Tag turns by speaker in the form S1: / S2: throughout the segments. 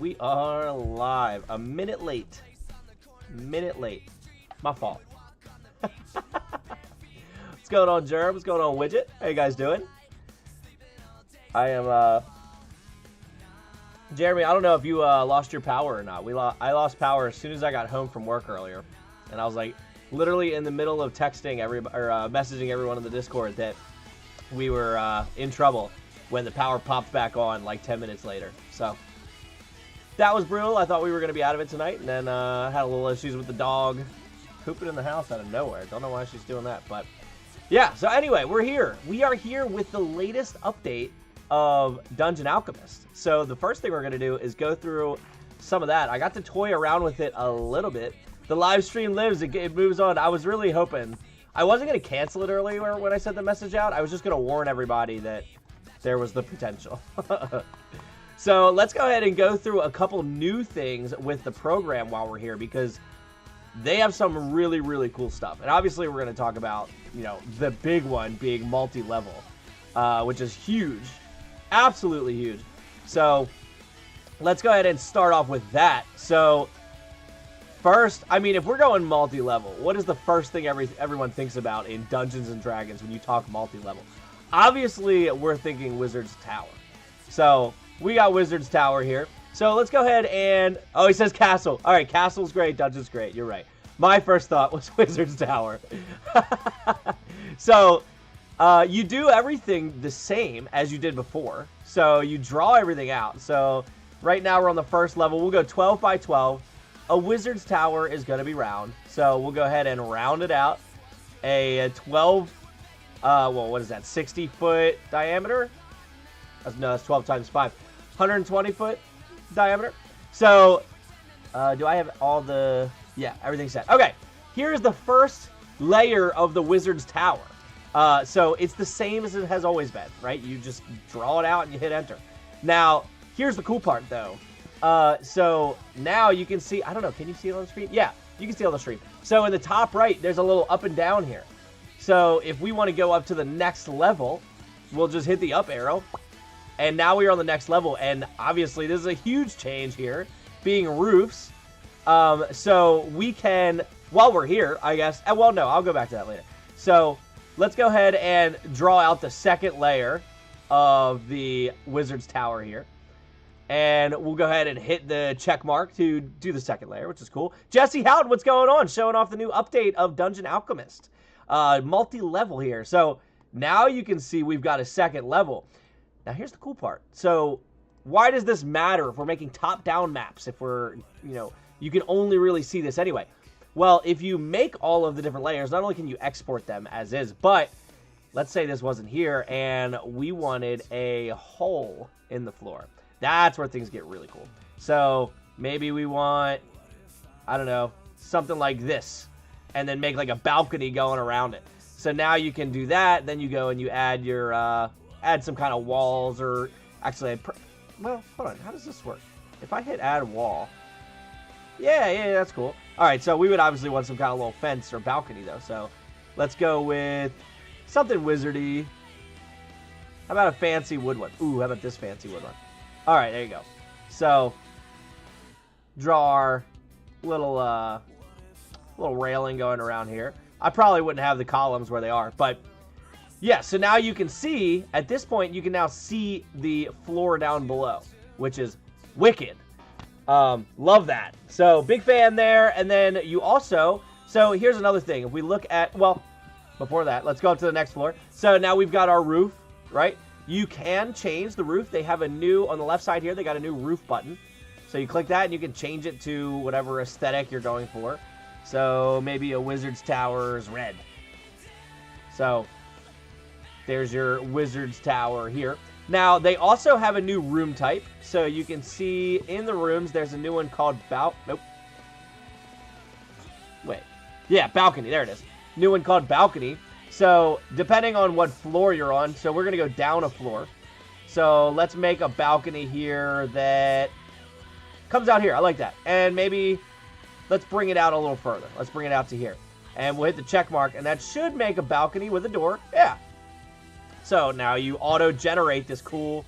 S1: we are live. A minute late. Minute late. My fault. What's going on, Jerem? What's going on, Widget? How you guys doing? I am, Jeremy, I don't know if you lost your power or not. I lost power as soon as I got home from work earlier. And I was like, literally in the middle of texting messaging everyone in the Discord that we were in trouble when the power popped back on like 10 minutes later. So that was brutal. I thought we were going to be out of it tonight, and then had a little issues with the dog pooping in the house out of nowhere. Don't know why she's doing that, but yeah. So anyway, we're here. We are here with the latest update of Dungeon Alchemist. So the first thing we're going to do is go through some of that. I got to toy around with it a little bit. The live stream lives. It moves on. I was really hoping. I wasn't going to cancel it earlier when I sent the message out. I was just going to warn everybody that there was the potential. So let's go ahead and go through a couple new things with the program while we're here, because they have some really, really cool stuff. And obviously we're going to talk about, you know, the big one being multi-level, which is huge. Absolutely huge. So let's go ahead and start off with that. So first, I mean, if we're going multi-level, what is the first thing everyone thinks about in Dungeons & Dragons when you talk multi-level? Obviously, we're thinking Wizard's Tower. So we got Wizard's Tower here. So let's go ahead and... Oh, he says Castle. All right, Castle's great, Dungeon's great. You're right. My first thought was Wizard's Tower. So you do everything the same as you did before. So you draw everything out. So right now we're on the first level. We'll go 12 by 12. A Wizard's Tower is going to be round. So we'll go ahead and round it out. A 12... well, what is that? 60-foot diameter? No, that's 12 times 5. 120-foot diameter. So, do I have all the... Yeah, everything's set. Okay, here's the first layer of the Wizard's Tower. So, it's the same as it has always been, right? You just draw it out and you hit enter. Now, here's the cool part, though. So, now you can see... I don't know, can you see it on the screen? Yeah, you can see it on the screen. So, in the top right, there's a little up and down here. So, if we want to go up to the next level, we'll just hit the up arrow. And now we are on the next level. And obviously, this is a huge change here, being roofs. So, we can, while we're here, I guess. Well, no, I'll go back to that later. So, let's go ahead and draw out the second layer of the Wizard's Tower here. And we'll go ahead and hit the check mark to do the second layer, which is cool. Jesse Houghton, what's going on? Showing off the new update of Dungeon Alchemist. Multi-level here. So now you can see we've got a second level. Now here's the cool part. So why does this matter if we're making top-down maps? If we're, you know, you can only really see this anyway. Well, if you make all of the different layers, not only can you export them as is, but let's say this wasn't here and we wanted a hole in the floor. That's where things get really cool. So maybe we want, I don't know, something like this. And then make like a balcony going around it. So now you can do that. Then you go and you add your, add some kind of walls or actually, well, hold on. How does this work? If I hit add wall. Yeah, that's cool. All right, so we would obviously want some kind of little fence or balcony though. So let's go with something wizardy. How about a fancy wood one? Ooh, how about this fancy wood one? All right, there you go. So draw our little railing going around here. I probably wouldn't have the columns where they are, but yeah, so now you can see, at this point, you can now see the floor down below, which is wicked. Love that. So big fan there. And then you also, so here's another thing. If we look at, well, before that, let's go up to the next floor. So now we've got our roof, right? You can change the roof. They have a new, on the left side here, they got a new roof button. So you click that and you can change it to whatever aesthetic you're going for. So maybe a Wizard's Tower's red. So there's your Wizard's Tower here. Now they also have a new room type. So you can see in the rooms there's a new one called balcony. There it is. New one called balcony. So depending on what floor you're on, so we're gonna go down a floor. So let's make a balcony here that comes out here. I like that. And maybe let's bring it out a little further. Let's bring it out to here. And we'll hit the check mark, and that should make a balcony with a door. Yeah. So now you auto-generate this cool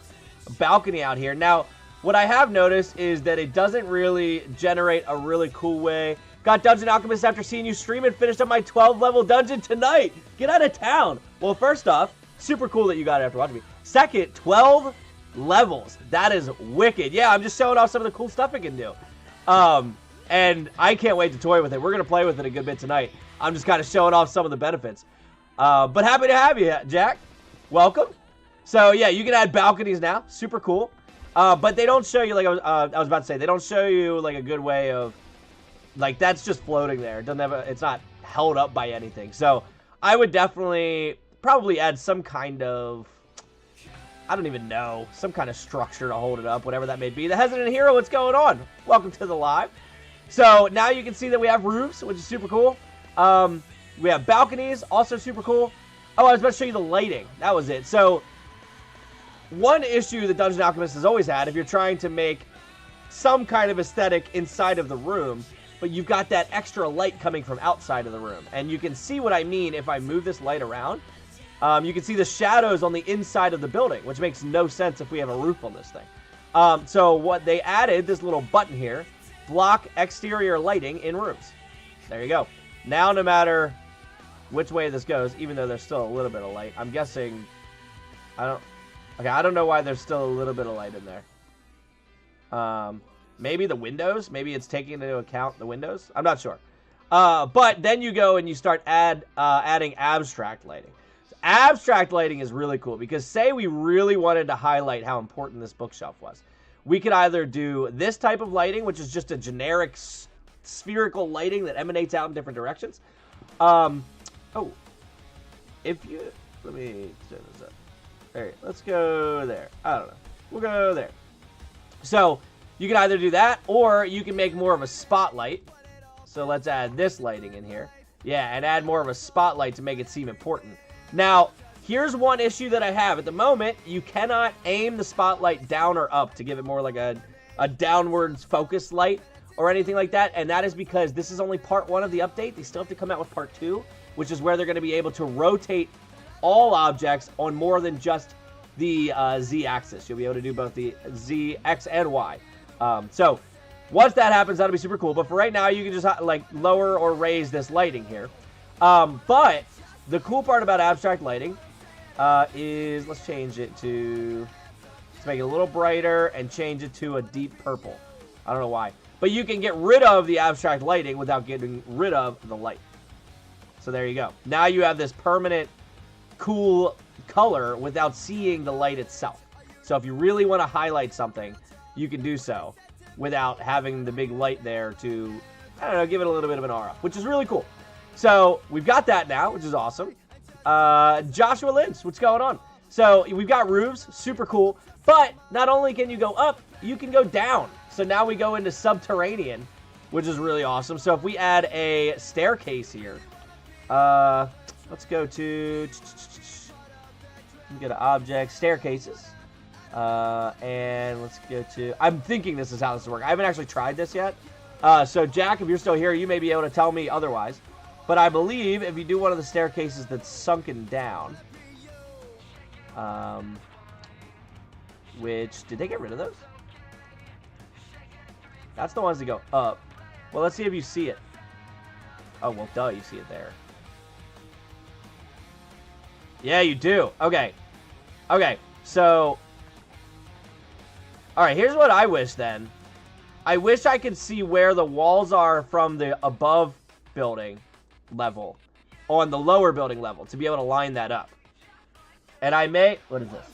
S1: balcony out here. Now, What I have noticed is that it doesn't really generate a really cool way. Got Dungeon Alchemist after seeing you stream and finished up my 12-level dungeon tonight. Get out of town. Well, first off, super cool that you got it after watching me. Second, 12 levels. That is wicked. Yeah, I'm just showing off some of the cool stuff it can do. And I can't wait to toy with it. We're going to play with it a good bit tonight. I'm just kind of showing off some of the benefits. But happy to have you, Jack. Welcome. So, yeah, you can add balconies now. Super cool. But they don't show you, like I was about to say, they don't show you, like, a good way of, like, that's just floating there. It doesn't have it's not held up by anything. So, I would definitely probably add some kind of, I don't even know, some kind of structure to hold it up, whatever that may be. The Hesitant Hero, what's going on? Welcome to the live. So, now you can see that we have roofs, which is super cool. We have balconies, also super cool. Oh, I was about to show you the lighting. That was it. So, one issue that Dungeon Alchemist has always had, if you're trying to make some kind of aesthetic inside of the room, but you've got that extra light coming from outside of the room. And you can see what I mean if I move this light around. You can see the shadows on the inside of the building, which makes no sense if we have a roof on this thing. So what they added, this little button here, block exterior lighting in rooms. There you go. Now, no matter which way this goes, even though there's still a little bit of light, I'm guessing, I don't know why there's still a little bit of light in there. Maybe the windows. Maybe it's taking into account the windows. I'm not sure. But then you go and you start adding abstract lighting. So abstract lighting is really cool because say we really wanted to highlight how important this bookshelf was. We could either do this type of lighting, which is just a generic spherical lighting that emanates out in different directions. Let me turn this up. All right, let's go there. I don't know. We'll go there. So you can either do that or you can make more of a spotlight. So let's add this lighting in here. Yeah, and add more of a spotlight to make it seem important. Now, here's one issue that I have. At the moment, you cannot aim the spotlight down or up to give it more like a downwards focus light or anything like that. And that is because this is only part 1 of the update. They still have to come out with part 2, which is where they're going to be able to rotate all objects on more than just the Z-axis. You'll be able to do both the Z, X, and Y. So once that happens, that'll be super cool. But for right now, you can just like lower or raise this lighting here. But the cool part about abstract lighting is, let's change it to, let's make it a little brighter and change it to a deep purple. I don't know why. But you can get rid of the abstract lighting without getting rid of the light. So there you go. Now you have this permanent cool color without seeing the light itself. So if you really want to highlight something, you can do so without having the big light there to, I don't know, give it a little bit of an aura, which is really cool. So we've got that now, which is awesome. Joshua Lynch, what's going on? So we've got roofs, super cool. But not only can you go up, you can go down. So now we go into subterranean, which is really awesome. So if we add a staircase here, let's go to, get an object, staircases. And let's go to, I'm thinking this is how this works. I haven't actually tried this yet. So Jack, if you're still here, you may be able to tell me otherwise. But I believe if you do one of the staircases that's sunken down, which, did they get rid of those? That's the ones that go up. Well, let's see if you see it. Oh, well, duh, you see it there. Yeah, you do. Okay. Okay, so, all right, here's what I wish then. I wish I could see where the walls are from the above building level on the lower building level to be able to line that up. And I may, what is this?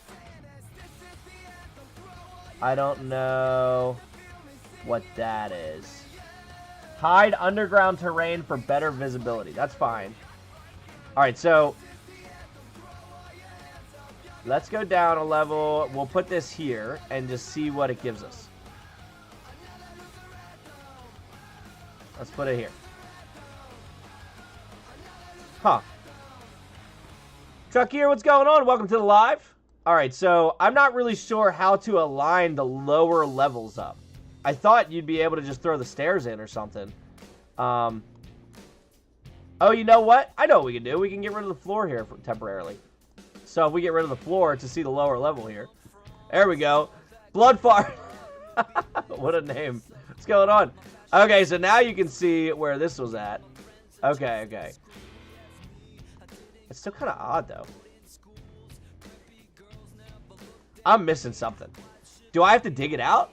S1: I don't know what that is. Hide underground terrain for better visibility. That's fine. All right, so let's go down a level. We'll put this here and just see what it gives us. Let's put it here. Huh. Truck here, what's going on? Welcome to the live. All right, so I'm not really sure how to align the lower levels up. I thought you'd be able to just throw the stairs in or something. Oh, you know what? I know what we can do. We can get rid of the floor here temporarily. So if we get rid of the floor to see the lower level here. There we go. Blood fart. What a name. What's going on? Okay, so now you can see where this was at. Okay, okay. It's still kind of odd, though. I'm missing something. Do I have to dig it out?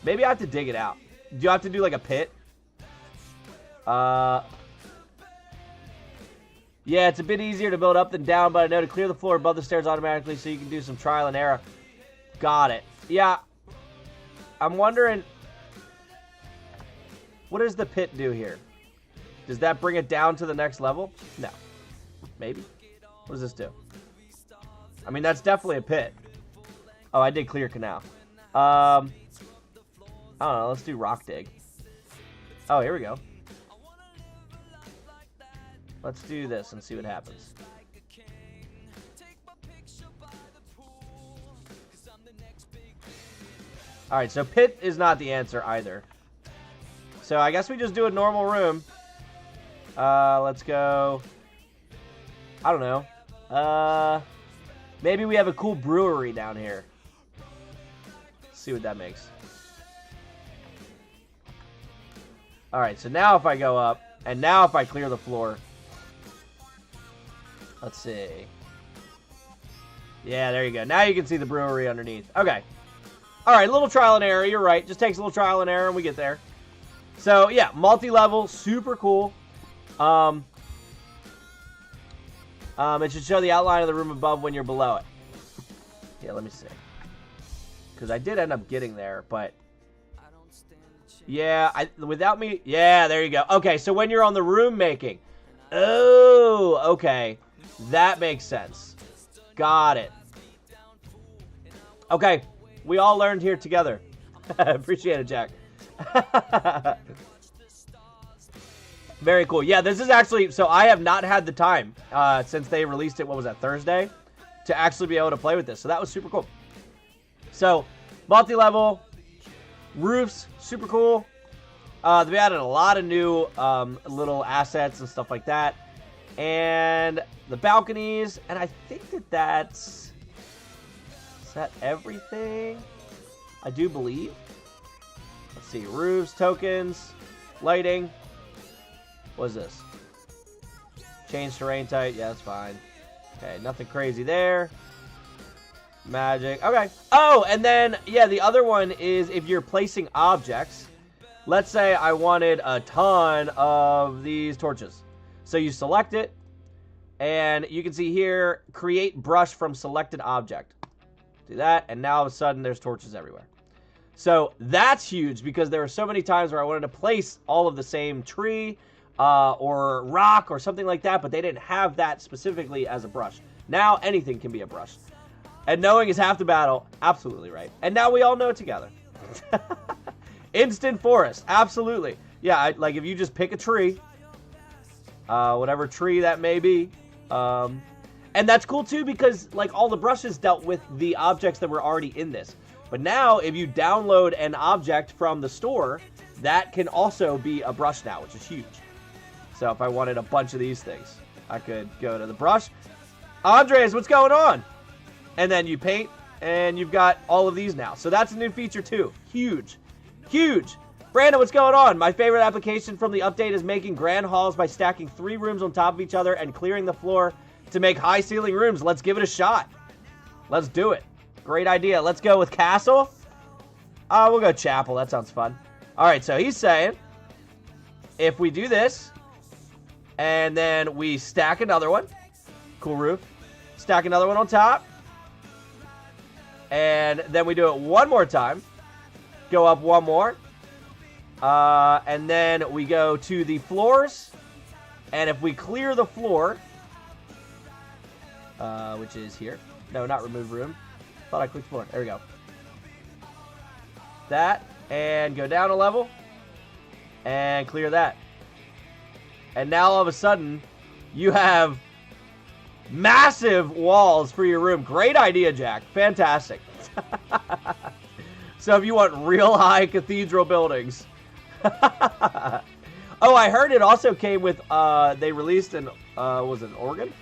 S1: Maybe I have to dig it out. Do you have to do, like, a pit? Yeah, it's a bit easier to build up than down, but I know to clear the floor above the stairs automatically so you can do some trial and error. Got it. Yeah. I'm wondering, what does the pit do here? Does that bring it down to the next level? No. Maybe. What does this do? I mean, that's definitely a pit. Oh, I did clear canal. I don't know. Let's do rock dig. Oh, here we go. Let's do this and see what happens. Alright, so pit is not the answer either. So I guess we just do a normal room. Let's go. I don't know. Maybe we have a cool brewery down here. Let's see what that makes. Alright, so now if I go up, and now if I clear the floor. Let's see. Yeah, there you go. Now you can see the brewery underneath. Okay. Alright, a little trial and error. You're right. Just takes a little trial and error and we get there. So, yeah, multi-level. Super cool. It should show the outline of the room above when you're below it. Yeah, let me see. Because I did end up getting there, but... Yeah, without me... Yeah, there you go. Okay, so when you're on the room making... Oh, okay. That makes sense. Got it. Okay, we all learned here together. Appreciate it, Jack. Very cool. Yeah, this is actually... So I have not had the time since they released it, what was that, Thursday? To actually be able to play with this. So that was super cool. So, multi-level, roofs, super cool. They added a lot of new little assets and stuff like that. And the balconies. And I think that that's... Is that everything? I do believe. Let's see. Roofs, tokens, lighting. What is this? Change terrain type. Yeah, that's fine. Okay, nothing crazy there. Magic. Okay. Oh, and then, yeah, the other one is if you're placing objects. Let's say I wanted a ton of these torches. So you select it, and you can see here, create brush from selected object. Do that, and now all of a sudden there's torches everywhere. So that's huge because there were so many times where I wanted to place all of the same tree or rock or something like that, but they didn't have that specifically as a brush. Now anything can be a brush. And knowing is half the battle. Absolutely right. And now we all know it together. Instant forest. Absolutely. Yeah, like if you just pick a tree, whatever tree that may be. And that's cool too because like all the brushes dealt with the objects that were already in this. But now if you download an object from the store, that can also be a brush now, which is huge. So if I wanted a bunch of these things, I could go to the brush. Andres, what's going on? And then you paint, and you've got all of these now. So that's a new feature too. Huge. Huge. Brandon, what's going on? My favorite application from the update is making grand halls by stacking 3 rooms on top of each other and clearing the floor to make high ceiling rooms. Let's give it a shot. Let's do it. Great idea. Let's go with castle. We'll go chapel. That sounds fun. All right, so he's saying if we do this and then we stack another one. Cool roof. Stack another one on top. And then we do it one more time. Go up one more. And then we go to the floors. And if we clear the floor, which is here. No, not remove room. Thought I clicked floor. There we go. That. And go down a level. And clear that. And now all of a sudden, you have massive walls for your room. Great idea, Jack. Fantastic. So if you want real high cathedral buildings. Oh, I heard it also came with, they released an, was it an organ?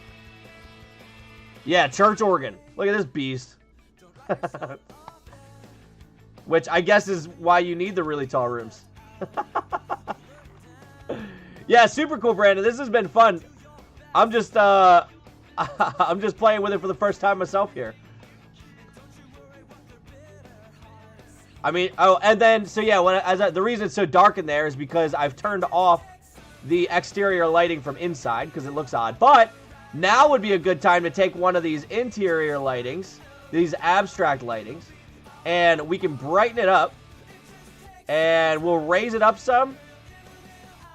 S1: Yeah, church organ. Look at this beast. Which I guess is why you need the really tall rooms. Yeah, super cool, Brandon. This has been fun. I'm just I'm just playing with it for the first time myself here. I mean, oh, and then so yeah, the reason it's so dark in there is because I've turned off the exterior lighting from inside because it looks odd. But now would be a good time to take one of these interior lightings, these abstract lightings, and we can brighten it up, and we'll raise it up some,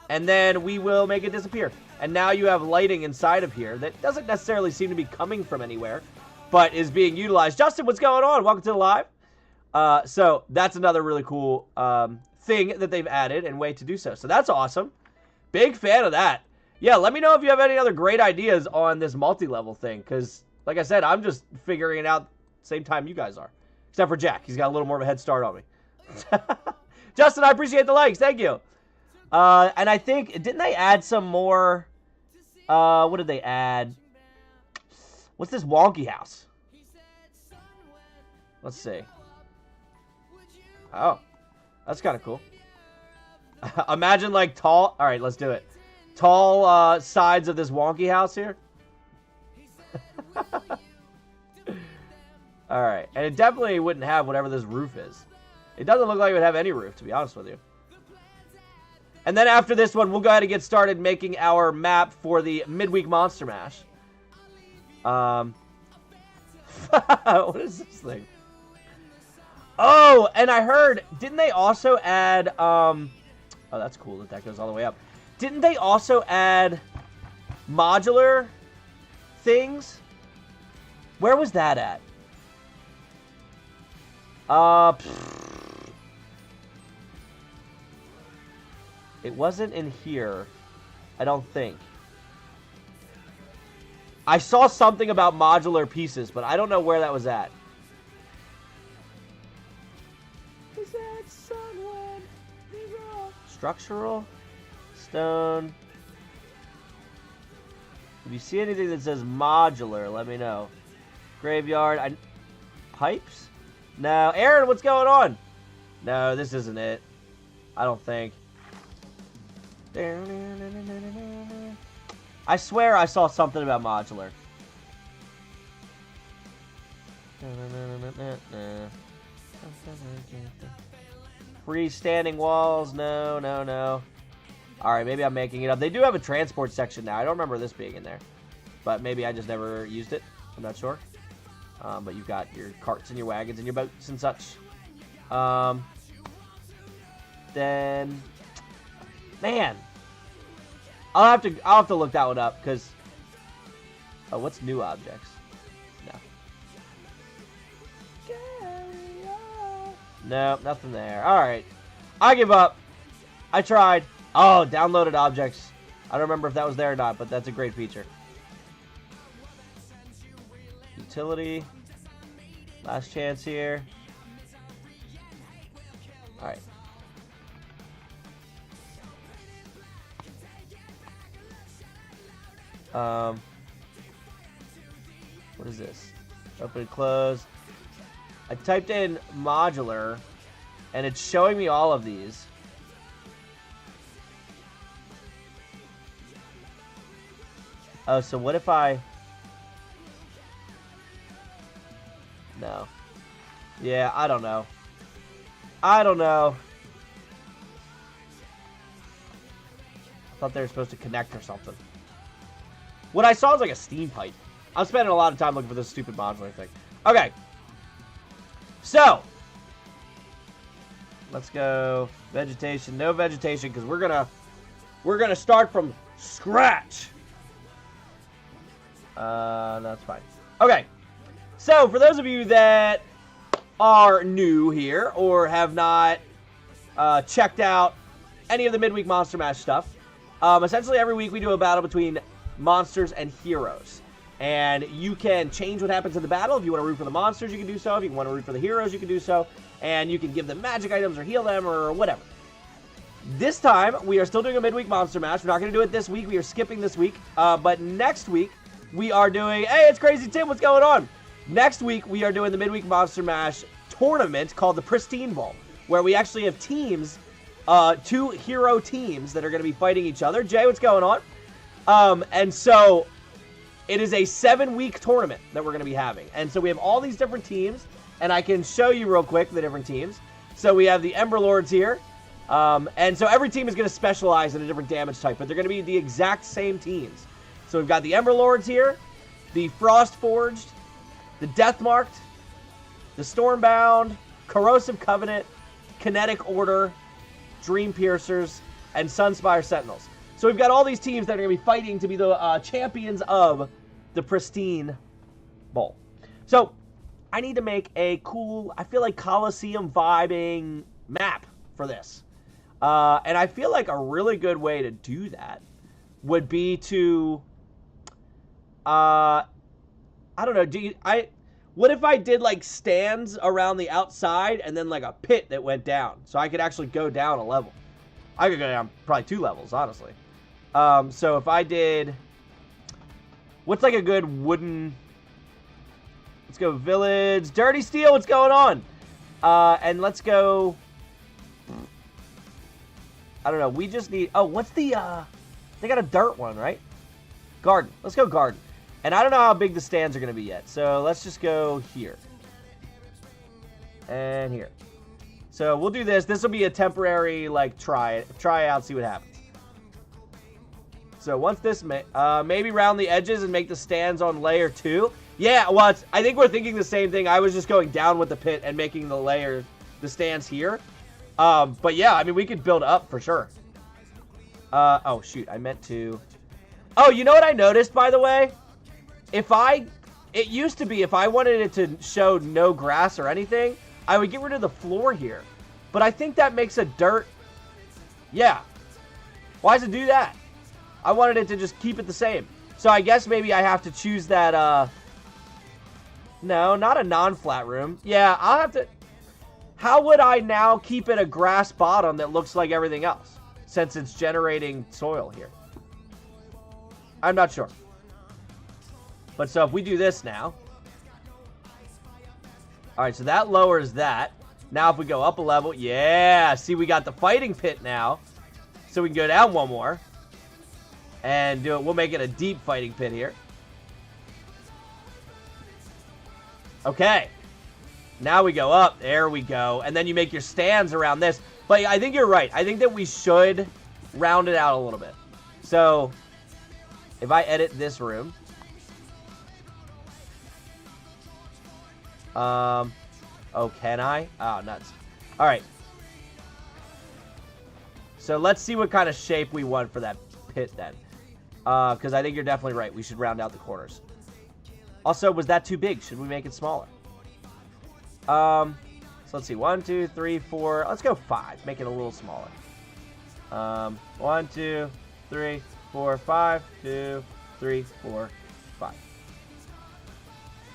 S1: and then we will make it disappear. And now you have lighting inside of here that doesn't necessarily seem to be coming from anywhere, but is being utilized. Justin, what's going on? Welcome to the live. So that's another really cool thing that they've added and way to do so. So that's awesome. Big fan of that. Yeah, let me know if you have any other great ideas on this multi-level thing, because, like I said, I'm just figuring it out same time you guys are. Except for Jack. He's got a little more of a head start on me. Justin, I appreciate the likes. Thank you. And I think, didn't they add some more? What did they add? What's this wonky house? Let's see. Oh, that's kind of cool. Imagine like tall. All right, let's do it. Tall sides of this wonky house here. All right, and it definitely wouldn't have whatever this roof is. It doesn't look like it would have any roof, to be honest with you. And then after this one, we'll go ahead and get started making our map for the Midweek Monster Mash. What is this thing? Oh, and I heard, didn't they also add, oh, that's cool that that goes all the way up. Didn't they also add modular things? Where was that at? It wasn't in here, I don't think. I saw something about modular pieces, but I don't know where that was at. Is that someone? Structural? Stone. If you see anything that says modular, let me know. Graveyard. Pipes? No. Aaron, what's going on? No, this isn't it. I don't think. I swear I saw something about modular. Freestanding walls. No, no, no. Alright, maybe I'm making it up. They do have a transport section now. I don't remember this being in there. But maybe I just never used it. I'm not sure. But you've got your carts and your wagons and your boats and such. Then... Man, I'll have to look that one up because. Oh, what's new objects? No. No, nothing there. All right, I give up. I tried. Oh, downloaded objects. I don't remember if that was there or not, but that's a great feature. Utility. Last chance here. All right. What is this? Open and close. I typed in modular, and it's showing me all of these. Oh, so what if I... No. Yeah, I don't know. I don't know. I thought they were supposed to connect or something. What I saw was like a steam pipe. I'm spending a lot of time looking for this stupid modular thing. Okay. So. Let's go vegetation. No vegetation because we're gonna start from scratch. That's fine. Okay. So for those of you that are new here or have not checked out any of the Midweek Monster Mash stuff, essentially every week we do a battle between monsters and heroes, and you can change what happens in the battle. If you want to root for the monsters, you can do so. If you want to root for the heroes, you can do so, and you can give them magic items or heal them or whatever. This time we are still doing a Midweek Monster Mash. We're not going to do it this week. We are skipping this week, but next week we are doing... Hey, it's Crazy Tim. What's going on? Next week, we are doing the Midweek Monster Mash tournament called the Pristine Bowl, where we actually have teams, 2 hero teams that are going to be fighting each other. Jay, what's going on? And so it is a 7-week tournament that we're going to be having. And so we have all these different teams, and I can show you real quick the different teams. So we have the Ember Lords here. And so every team is going to specialize in a different damage type, but they're going to be the exact same teams. So we've got the Ember Lords here, the Frost Forged, the Deathmarked, the Stormbound, Corrosive Covenant, Kinetic Order, Dream Piercers, and Sunspire Sentinels. So we've got all these teams that are going to be fighting to be the champions of the Pristine Bowl. So I need to make a cool, I feel like Colosseum vibing map for this. And I feel like a really good way to do that would be to, I don't know, what if I did like stands around the outside and then like a pit that went down? So I could actually go down a level. I could go down probably 2 levels, honestly. So if I did, what's like a good wooden, let's go village, dirty steel, what's going on? And let's go, I don't know, we just need, oh, what's the, they got a dirt one, right? Garden, let's go garden. And I don't know how big the stands are going to be yet, so let's just go here. And here. So we'll do this. This will be a temporary, like, try out, see what happens. So once this, maybe round the edges and make the stands on layer 2. Yeah, well, I think we're thinking the same thing. I was just going down with the pit and making the stands here. But yeah, I mean, we could build up for sure. Oh, shoot, I meant to. Oh, you know what I noticed, by the way? It used to be if I wanted it to show no grass or anything, I would get rid of the floor here. But I think that makes a dirt. Yeah. Why does it do that? I wanted it to just keep it the same. So I guess maybe I have to choose that, no, not a non-flat room. Yeah, I'll have to. How would I now keep it a grass bottom that looks like everything else? Since it's generating soil here. I'm not sure. But so if we do this now. Alright, so that lowers that. Now if we go up a level. Yeah, see we got the fighting pit now. So we can go down one more. And do it. We'll make it a deep fighting pit here. Okay. Now we go up. There we go. And then you make your stands around this. But I think you're right. I think that we should round it out a little bit. So if I edit this room. Oh, can I? Oh, nuts. All right. So let's see what kind of shape we want for that pit then. Because I think you're definitely right. We should round out the corners. Also, was that too big? Should we make it smaller? So let's see. 1, 2, 3, 4. Let's go 5. Make it a little smaller. 1, 2, 3, 4, 5. 2, 3, 4, 5.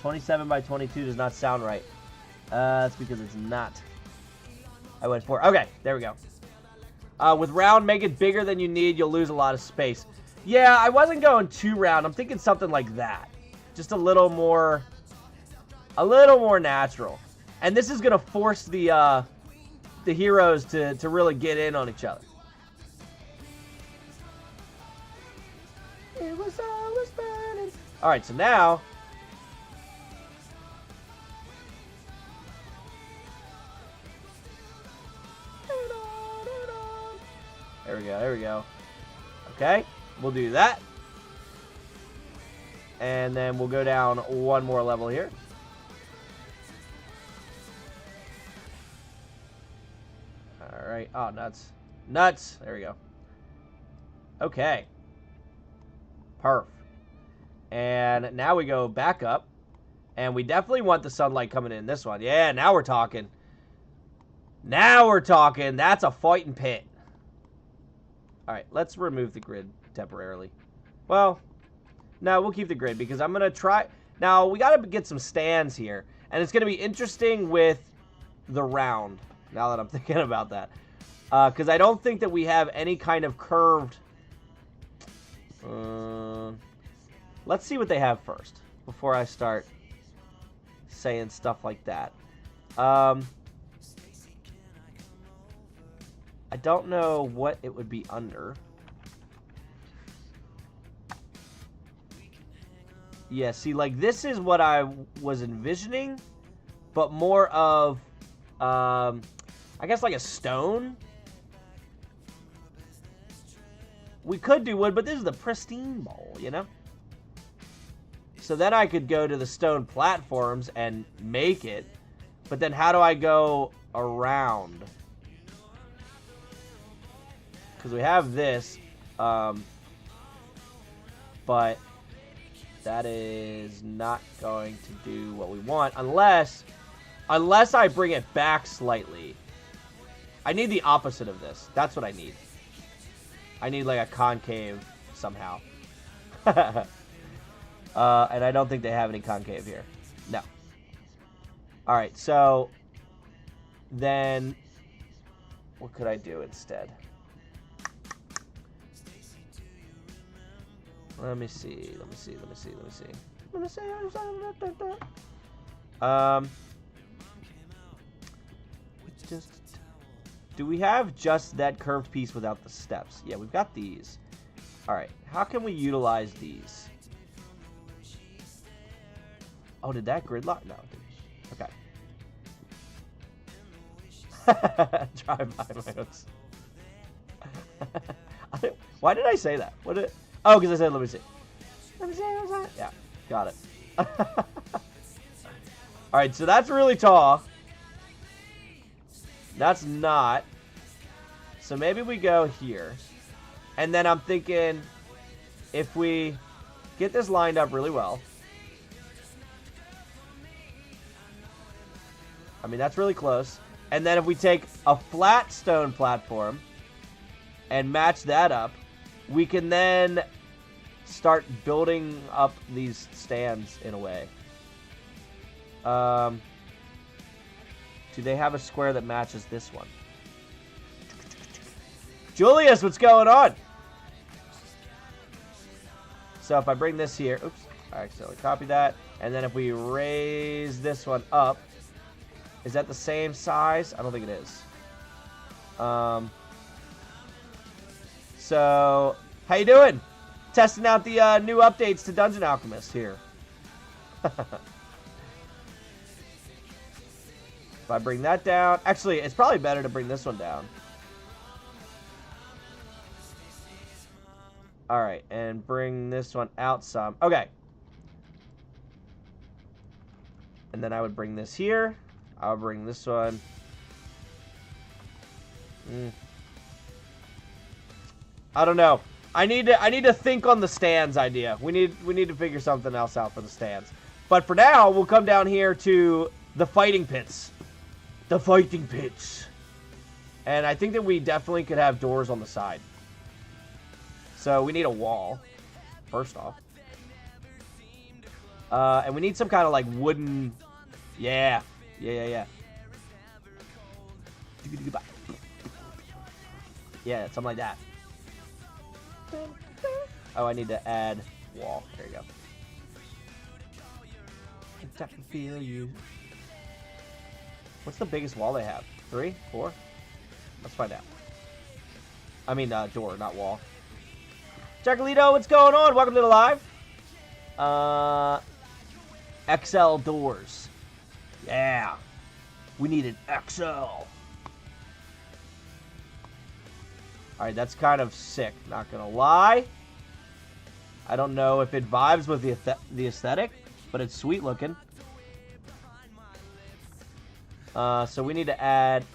S1: 27 by 22 does not sound right. That's because it's not. I went 4. Okay, there we go. With round, make it bigger than you need. You'll lose a lot of space. Yeah, I wasn't going too round. I'm thinking something like that. Just a little more natural. And this is gonna force the heroes to really get in on each other. It was always burning. All right, so now. There we go, there we go. Okay, we'll do that. And then we'll go down one more level here. Alright, oh, nuts. Nuts! There we go. Okay. Perf. And now we go back up. And we definitely want the sunlight coming in this one. Yeah, now we're talking. Now we're talking. That's a fighting pit. Alright, let's remove the grid temporarily. Well, no, we'll keep the grid because I'm going to try. Now, we got to get some stands here. And it's going to be interesting with the round, now that I'm thinking about that. Because I don't think that we have any kind of curved. Let's see what they have first before I start saying stuff like that. I don't know what it would be under. Yeah, see, like, this is what I was envisioning, but more of, I guess, like a stone. We could do wood, but this is the Pristine Bowl, you know? So then I could go to the stone platforms and make it, but then how do I go around? Because we have this, but that is not going to do what we want unless I bring it back slightly. I need the opposite of this. That's what I need. I need like a concave somehow. And I don't think they have any concave here. No. Alright, so then what could I do instead? Let me see. Do we have just that curved piece without the steps? Yeah, we've got these. Alright, how can we utilize these? Oh, did that gridlock? No, it didn't. Okay. Drive by my hooks. Why did I say that? What did... Oh, because I said, let me see. Yeah, got it. Alright, so that's really tall. That's not. So maybe we go here. And then I'm thinking, if we get this lined up really well. I mean, that's really close. And then if we take a flat stone platform and match that up, we can then start building up these stands in a way. Do they have a square that matches this one? Julius, what's going on? So if I bring this here, oops, I accidentally copied that. And then if we raise this one up, is that the same size? I don't think it is. So, how you doing? Testing out the new updates to Dungeon Alchemist here. If I bring that down... Actually, it's probably better to bring this one down. Alright, and bring this one out some. Okay. And then I would bring this here. I'll bring this one. I don't know. I need to think on the stands idea. We need to figure something else out for the stands. But for now, we'll come down here to the fighting pits. The fighting pits. And I think that we definitely could have doors on the side. So we need a wall, first off. And we need some kind of like wooden... Yeah. Yeah, something like that. Oh, I need to add wall. There you go. I can feel you. What's the biggest wall they have? 3? 4? Let's find out. I mean, door, not wall. Jackalito, what's going on? Welcome to the live. XL doors. Yeah. We need an XL. Alright, that's kind of sick, not gonna lie. I don't know if it vibes with the aesthetic, but it's sweet looking. So we need to add...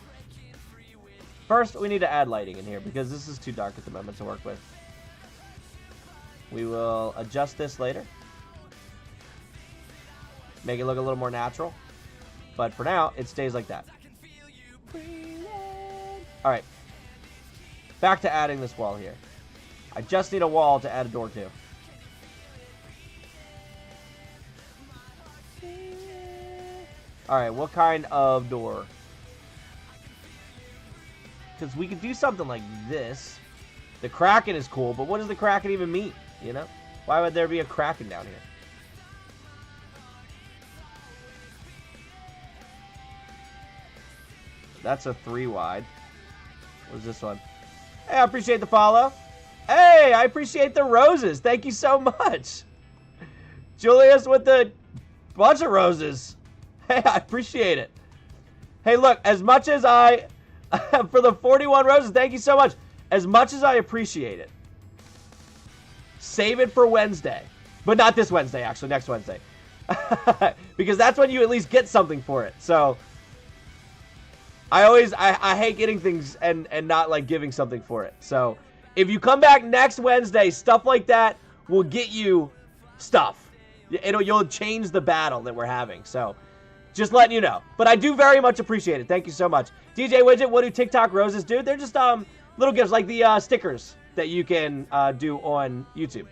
S1: First, we need to add lighting in here, because this is too dark at the moment to work with. We will adjust this later. Make it look a little more natural. But for now, it stays like that. Alright. Back to adding this wall here. I just need a wall to add a door to. Alright, what kind of door? Because we could do something like this. The Kraken is cool, but what does the Kraken even mean? You know? Why would there be a Kraken down here? That's a 3 wide. What's this one? Hey, I appreciate the follow. Hey, I appreciate the roses. Thank you so much. Julius with the bunch of roses. Hey, I appreciate it. Hey, look, as much as I... for the 41 roses, thank you so much. As much as I appreciate it, save it for Wednesday. But not this Wednesday, actually, next Wednesday. Because that's when you at least get something for it. So, I hate getting things and not, like, giving something for it. So, if you come back next Wednesday, stuff like that will get you stuff. You'll change the battle that we're having. So, just letting you know. But I do very much appreciate it. Thank you so much. DJ Widget, what do TikTok roses do? They're just little gifts like the stickers that you can do on YouTube.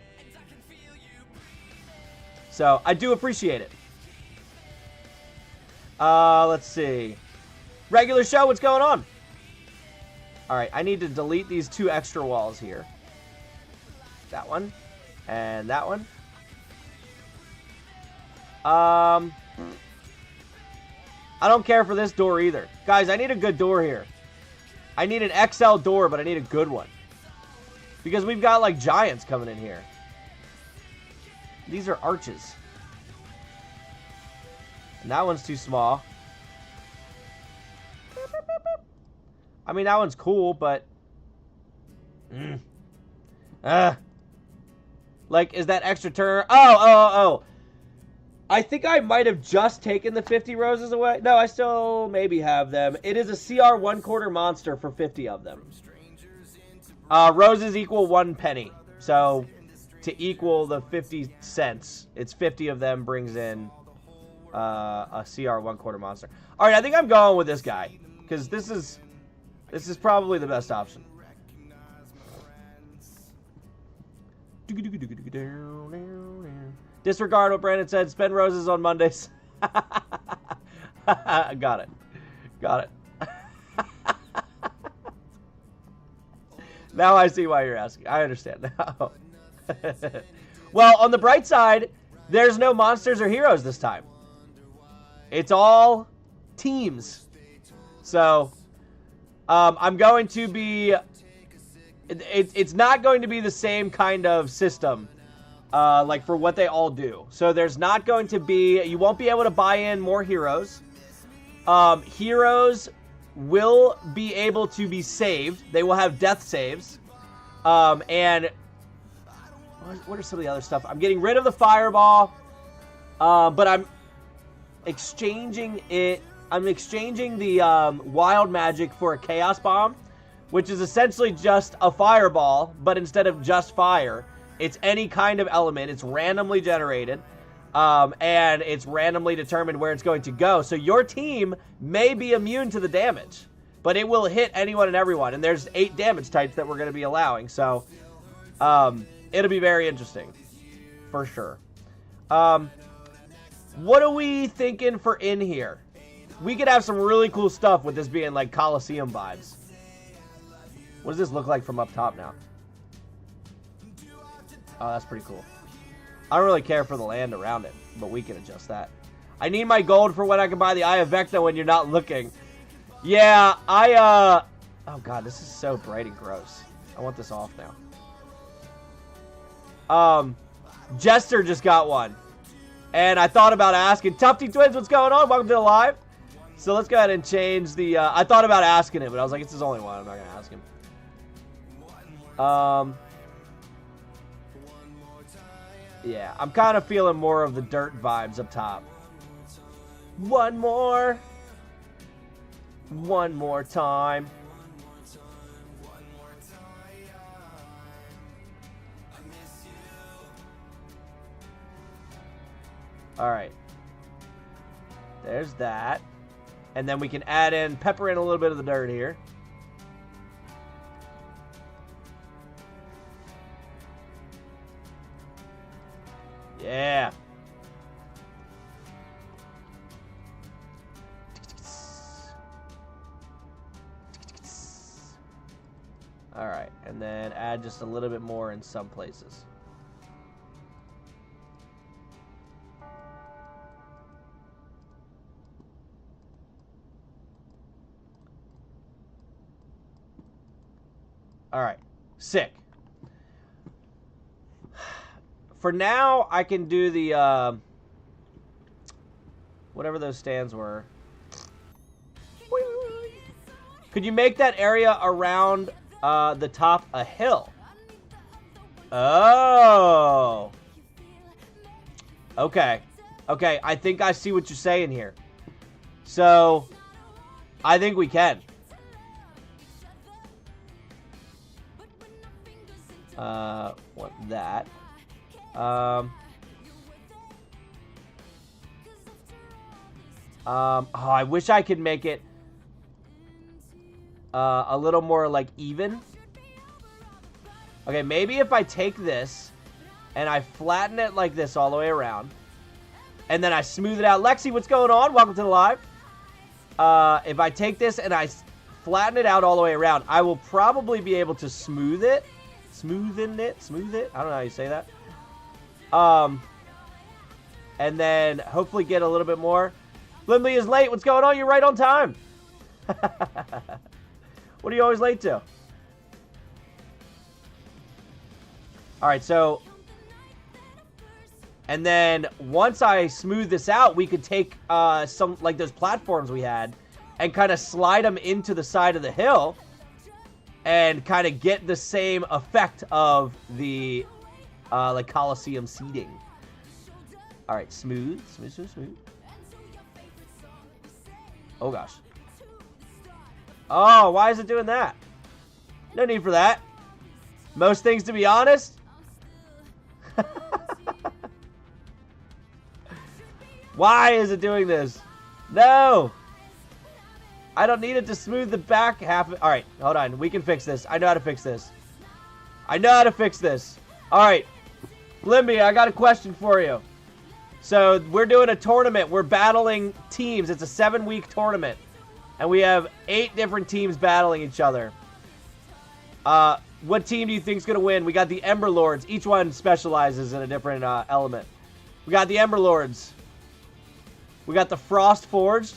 S1: So, I do appreciate it. Let's see. Regular show, what's going on? Alright, I need to delete these 2 extra walls here. That one. And that one. I don't care for this door either. Guys, I need a good door here. I need an XL door, but I need a good one. Because we've got, like, giants coming in here. These are arches. And that one's too small. I mean, that one's cool, but... Like, is that extra turn? Oh. I think I might have just taken the 50 roses away. No, I still maybe have them. It is a CR 1/4 monster for 50 of them. Roses equal 1 penny. So, to equal the 50 cents, it's 50 of them brings in a CR 1/4 monster. All right, I think I'm going with this guy because this is probably the best option. Disregard what Brandon said. Spend roses on Mondays. Got it. Now I see why you're asking. I understand now. Well, on the bright side, there's no monsters or heroes this time. It's all teams. So, I'm going to be... It's not going to be the same kind of system, like for what they all do. So there's not going to be... You won't be able to buy in more heroes. Heroes will be able to be saved. They will have death saves. And... What are some of the other stuff? I'm getting rid of the fireball. But I'm exchanging it... I'm exchanging the wild magic for a chaos bomb, which is essentially just a fireball, but instead of just fire, it's any kind of element. It's randomly generated, and it's randomly determined where it's going to go. So your team may be immune to the damage, but it will hit anyone and everyone. And there's 8 damage types that we're going to be allowing. So it'll be very interesting, for sure. What are we thinking for in here? We could have some really cool stuff with this being like Colosseum vibes. What does this look like from up top now? Oh, that's pretty cool. I don't really care for the land around it, but we can adjust that. I need my gold for when I can buy the Eye of Vecna when you're not looking. Yeah, oh god, this is so bright and gross. I want this off now. Jester just got one. And I thought about asking. Tufty Twins, what's going on? Welcome to the live. So let's go ahead and change the... I thought about asking him, but I was like, it's his only one. I'm not going to ask him. Yeah, I'm kind of feeling more of the dirt vibes up top. One more time. All right. There's that. And then we can add in, pepper in a little bit of the dirt here. Yeah. All right, and then add just a little bit more in some places. All right. Sick. For now, I can do the, whatever those stands were. Could you make that area around the top a hill? Oh. Okay. Okay, I think I see what you're saying here. So, I think we can. Want that. Oh, I wish I could make it a little more, like, even. Okay, maybe if I take this and I flatten it like this all the way around, and then I smooth it out. Lexi, what's going on? Welcome to the live. If I take this and I flatten it out all the way around, I will probably be able to smooth it. Smooth it. I don't know how you say that. And then hopefully get a little bit more. Limley is late. What's going on? You're right on time. What are you always late to? All right, so... And then once I smooth this out, we could take some, like those platforms we had, and kind of slide them into the side of the hill and kind of get the same effect of the like Colosseum seating. All right, smooth. Oh, gosh. Oh, why is it doing that? No need for that. Most things, to be honest. Why is it doing this? No! I don't need it to smooth the back half. Alright, hold on. We can fix this. I know how to fix this. Alright. Limby, I got a question for you. So, we're doing a tournament. We're battling teams. It's a 7-week tournament. And we have 8 different teams battling each other. What team do you think is going to win? We got the Ember Lords. Each one specializes in a different element. We got the Ember Lords. We got the Frost Forged.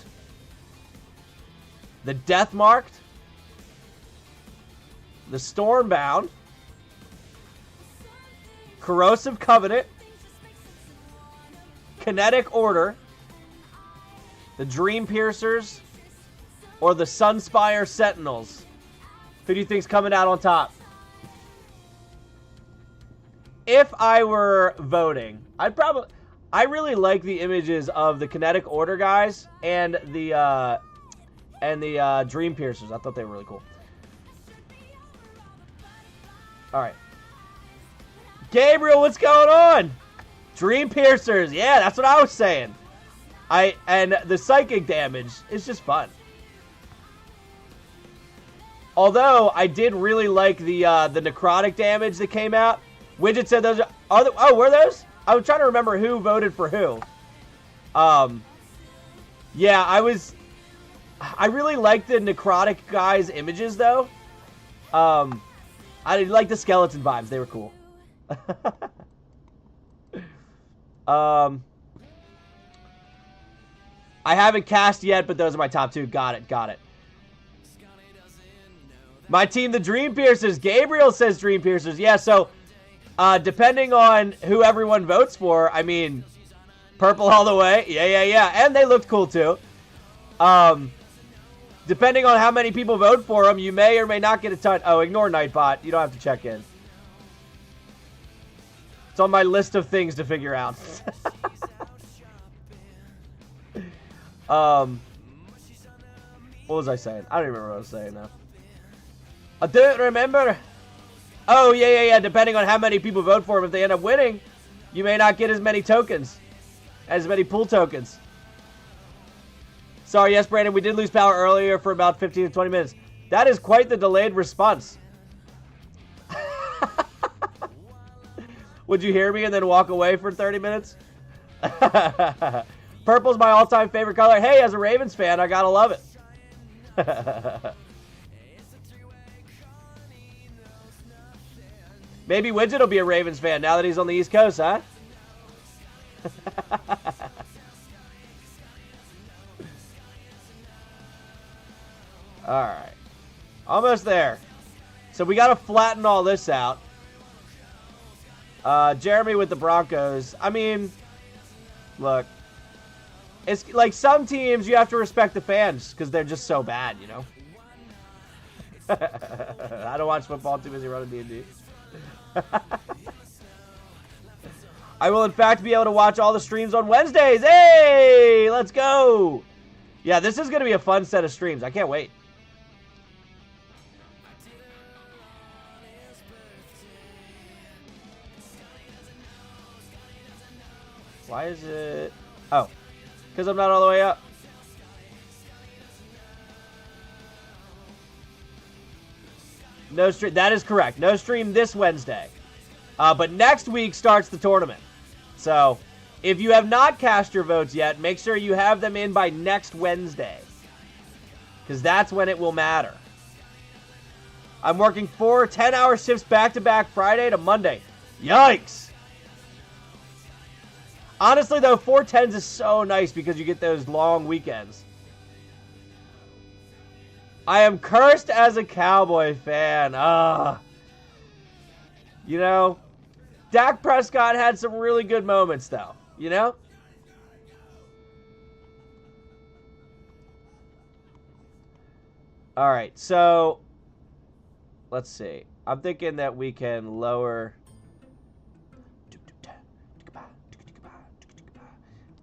S1: The Death Marked. The Stormbound. Corrosive Covenant. Kinetic Order. The Dream Piercers. Or the Sunspire Sentinels. Who do you think's coming out on top? If I were voting, I really like the images of the Kinetic Order guys and the Dream Piercers. I thought they were really cool. All right. Gabriel, what's going on? Dream Piercers. Yeah, that's what I was saying. And the psychic damage is just fun. Although I did really like the necrotic damage that came out. Widget said those are were those? I was trying to remember who voted for who. Yeah, I really liked the necrotic guys' images though. I like the skeleton vibes. They were cool. I haven't cast yet, but those are my top 2. Got it. My team, the Dream Piercers. Gabriel says Dream Piercers. Yeah, so depending on who everyone votes for, I mean, purple all the way. Yeah. And they looked cool too. Depending on how many people vote for them, you may or may not get a ton. Oh, ignore Nightbot. You don't have to check in. It's on my list of things to figure out. What was I saying? I don't even remember what I was saying now. I don't remember. Oh, yeah. Depending on how many people vote for him, if they end up winning, you may not get as many tokens. As many pool tokens. Sorry, yes, Brandon, we did lose power earlier for about 15 to 20 minutes. That is quite the delayed response. Would you hear me and then walk away for 30 minutes? Purple's my all-time favorite color. Hey, as a Ravens fan, I gotta love it. Maybe Widget will be a Ravens fan now that he's on the East Coast, huh? Alright. Almost there. So we got to flatten all this out. Jeremy with the Broncos. I mean, look. It's like some teams you have to respect the fans because they're just so bad, you know? I don't watch football, too busy running D&D. I will, in fact, be able to watch all the streams on Wednesdays. Hey, let's go. Yeah, this is going to be a fun set of streams. I can't wait. Why is it... Oh, because I'm not all the way up. No stream. That is correct. No stream this Wednesday. But next week starts the tournament. So, if you have not cast your votes yet, make sure you have them in by next Wednesday. Because that's when it will matter. I'm working 4 10-hour shifts back-to-back Friday to Monday. Yikes! Honestly, though, 4 10s is so nice because you get those long weekends. I am cursed as a Cowboy fan. You know, Dak Prescott had some really good moments, though. You know? All right, so let's see. I'm thinking that we can lower...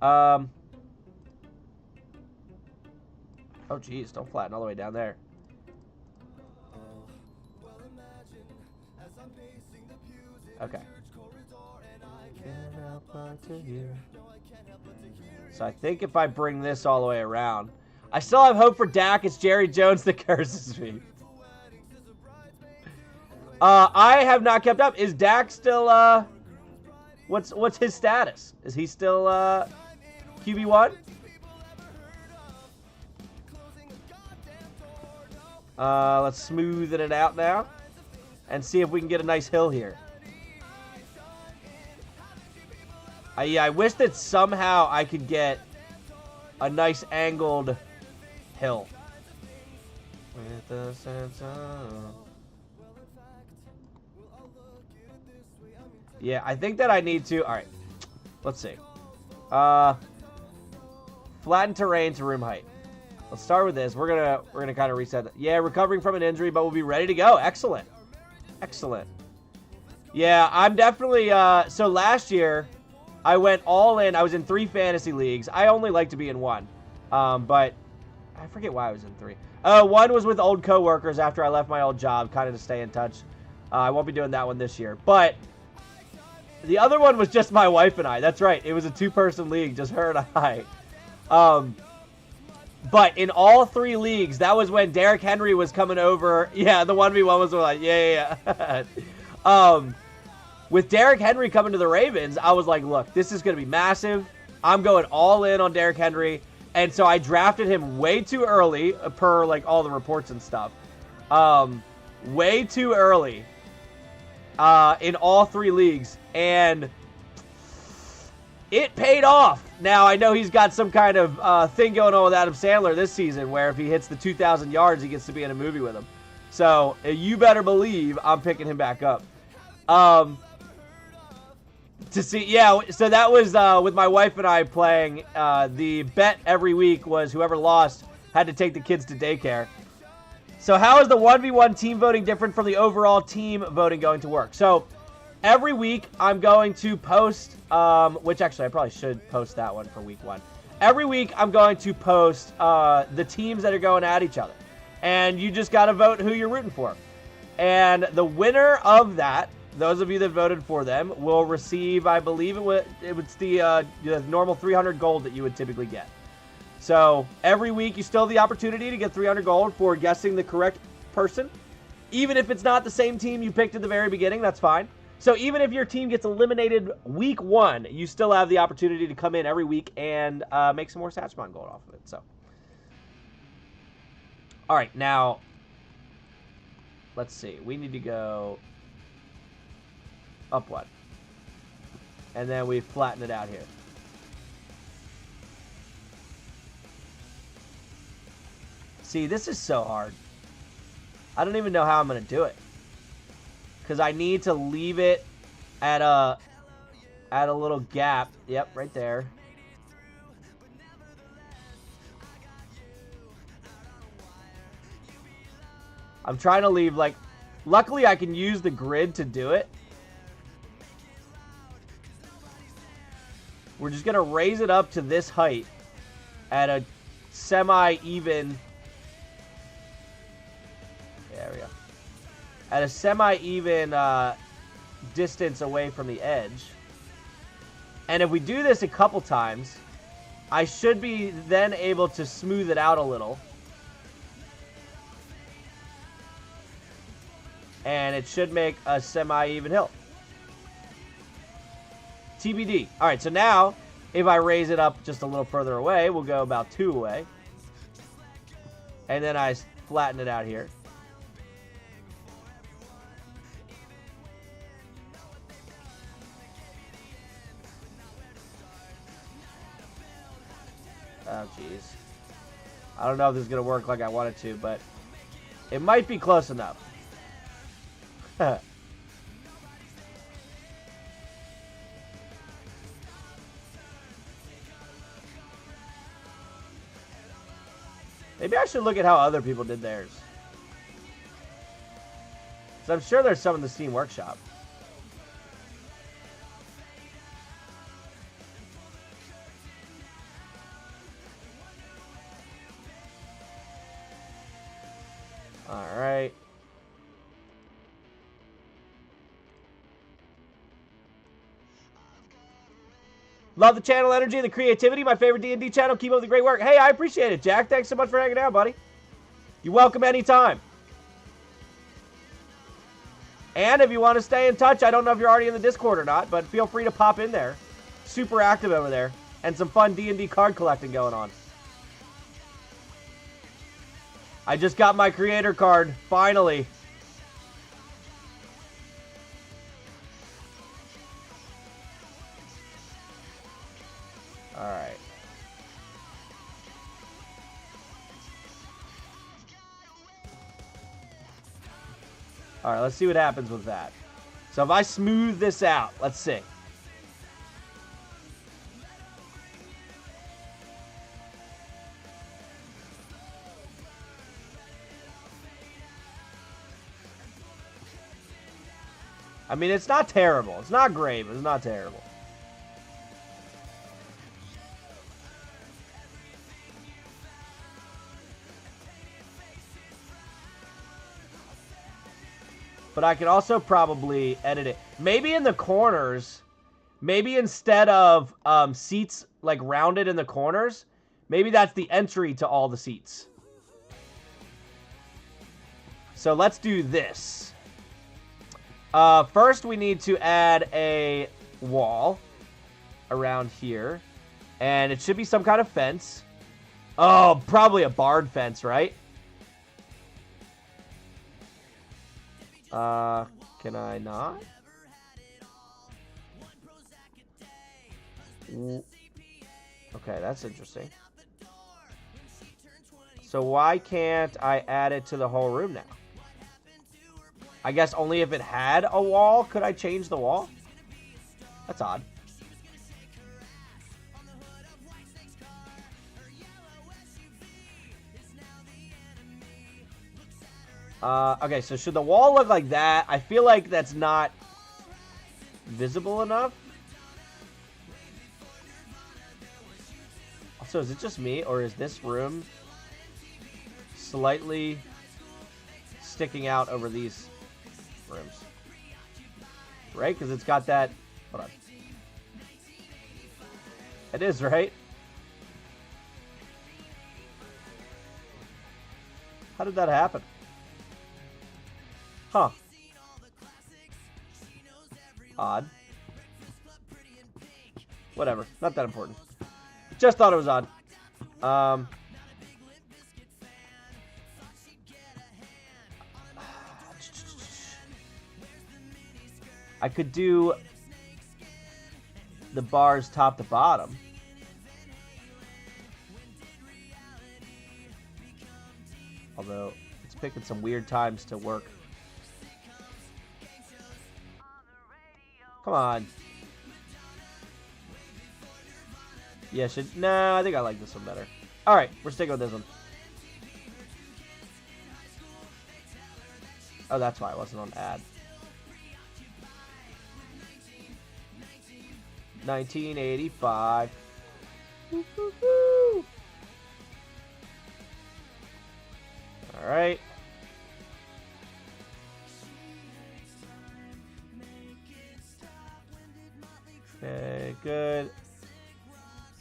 S1: Oh, geez, don't flatten all the way down there. Okay. So I think if I bring this all the way around, I still have hope for Dak. It's Jerry Jones that curses me. I have not kept up. Is Dak still, what's his status? Is he still, QB1? Let's smoothen it out now and see if we can get a nice hill here. Yeah, I wish that somehow I could get a nice angled hill. With the sense of... Yeah, I think that I need to... All right, let's see. Flatten terrain to room height. Let's start with this. We're gonna kind of reset that. Yeah, recovering from an injury, but we'll be ready to go. Excellent. Excellent. Yeah, I'm definitely... so last year, I went all in. I was in 3 fantasy leagues. I only like to be in 1. But I forget why I was in 3. One was with old coworkers after I left my old job, kind of to stay in touch. I won't be doing that one this year. But the other one was just my wife and I. That's right. It was a 2-person league, just her and I. But in all 3 leagues, that was when Derrick Henry was coming over. Yeah, the 1v1 was like, yeah. With Derrick Henry coming to the Ravens, I was like, look, this is going to be massive. I'm going all in on Derrick Henry. And so I drafted him way too early, per like all the reports and stuff. Way too early in all 3 leagues. And it paid off. Now, I know he's got some kind of thing going on with Adam Sandler this season where if he hits the 2,000 yards, he gets to be in a movie with him. So you better believe I'm picking him back up. To see, yeah, so that was with my wife and I playing. The bet every week was whoever lost had to take the kids to daycare. So how is the 1v1 team voting different from the overall team voting going to work? So every week I'm going to post, which actually I probably should post that one for week 1. Every week I'm going to post the teams that are going at each other. And you just got to vote who you're rooting for. And the winner of that, those of you that voted for them, will receive, I believe it was the normal 300 gold that you would typically get. So every week you still have the opportunity to get 300 gold for guessing the correct person. Even if it's not the same team you picked at the very beginning, that's fine. So even if your team gets eliminated week 1, you still have the opportunity to come in every week and make some more Satchmon gold off of it. So, all right, now let's see. We need to go up 1, and then we flatten it out here. See, this is so hard. I don't even know how I'm going to do it. because I need to leave it at a little gap. Yep, right there. I'm trying to leave, like, luckily I can use the grid to do it. We're just going to raise it up to this height at a semi-even... There we go. At a semi-even distance away from the edge. And if we do this a couple times, I should be then able to smooth it out a little. And it should make a semi-even hill. TBD. All right, so now, if I raise it up just a little further away, we'll go about 2 away. And then I flatten it out here. Oh, jeez. I don't know if this is going to work like I want it to, but it might be close enough. Maybe I should look at how other people did theirs. So I'm sure there's some in the Steam Workshop. All right. Love the channel energy and the creativity. My favorite D&D channel. Keep up the great work. Hey, I appreciate it, Jack. Thanks so much for hanging out, buddy. You're welcome anytime. And if you want to stay in touch, I don't know if you're already in the Discord or not, but feel free to pop in there. Super active over there. And some fun D&D card collecting going on. I just got my creator card, finally. All right. All right, let's see what happens with that. So if I smooth this out, let's see. I mean, it's not terrible. It's not great, but it's not terrible. But I could also probably edit it. Maybe in the corners, maybe instead of seats like rounded in the corners, maybe that's the entry to all the seats. So let's do this. First, we need to add a wall around here. And it should be some kind of fence. Oh, probably a barred fence, right? Can I not? Okay, that's interesting. So why can't I add it to the whole room now? I guess only if it had a wall could I change the wall? That's odd. Okay, so should the wall look like that? I feel like that's not visible enough. Also, is it just me, or is this room slightly sticking out over these rooms? Right? Because it's got that... Hold on. It is, right? How did that happen? Huh. Odd. Whatever. Not that important. Just thought it was odd. I could do the bars top to bottom. Although, it's picking some weird times to work. Come on. Yeah, no, I think I like this one better. Alright, we're sticking with this one. Oh, that's why it wasn't on ad. 1985. Alright. Okay, good.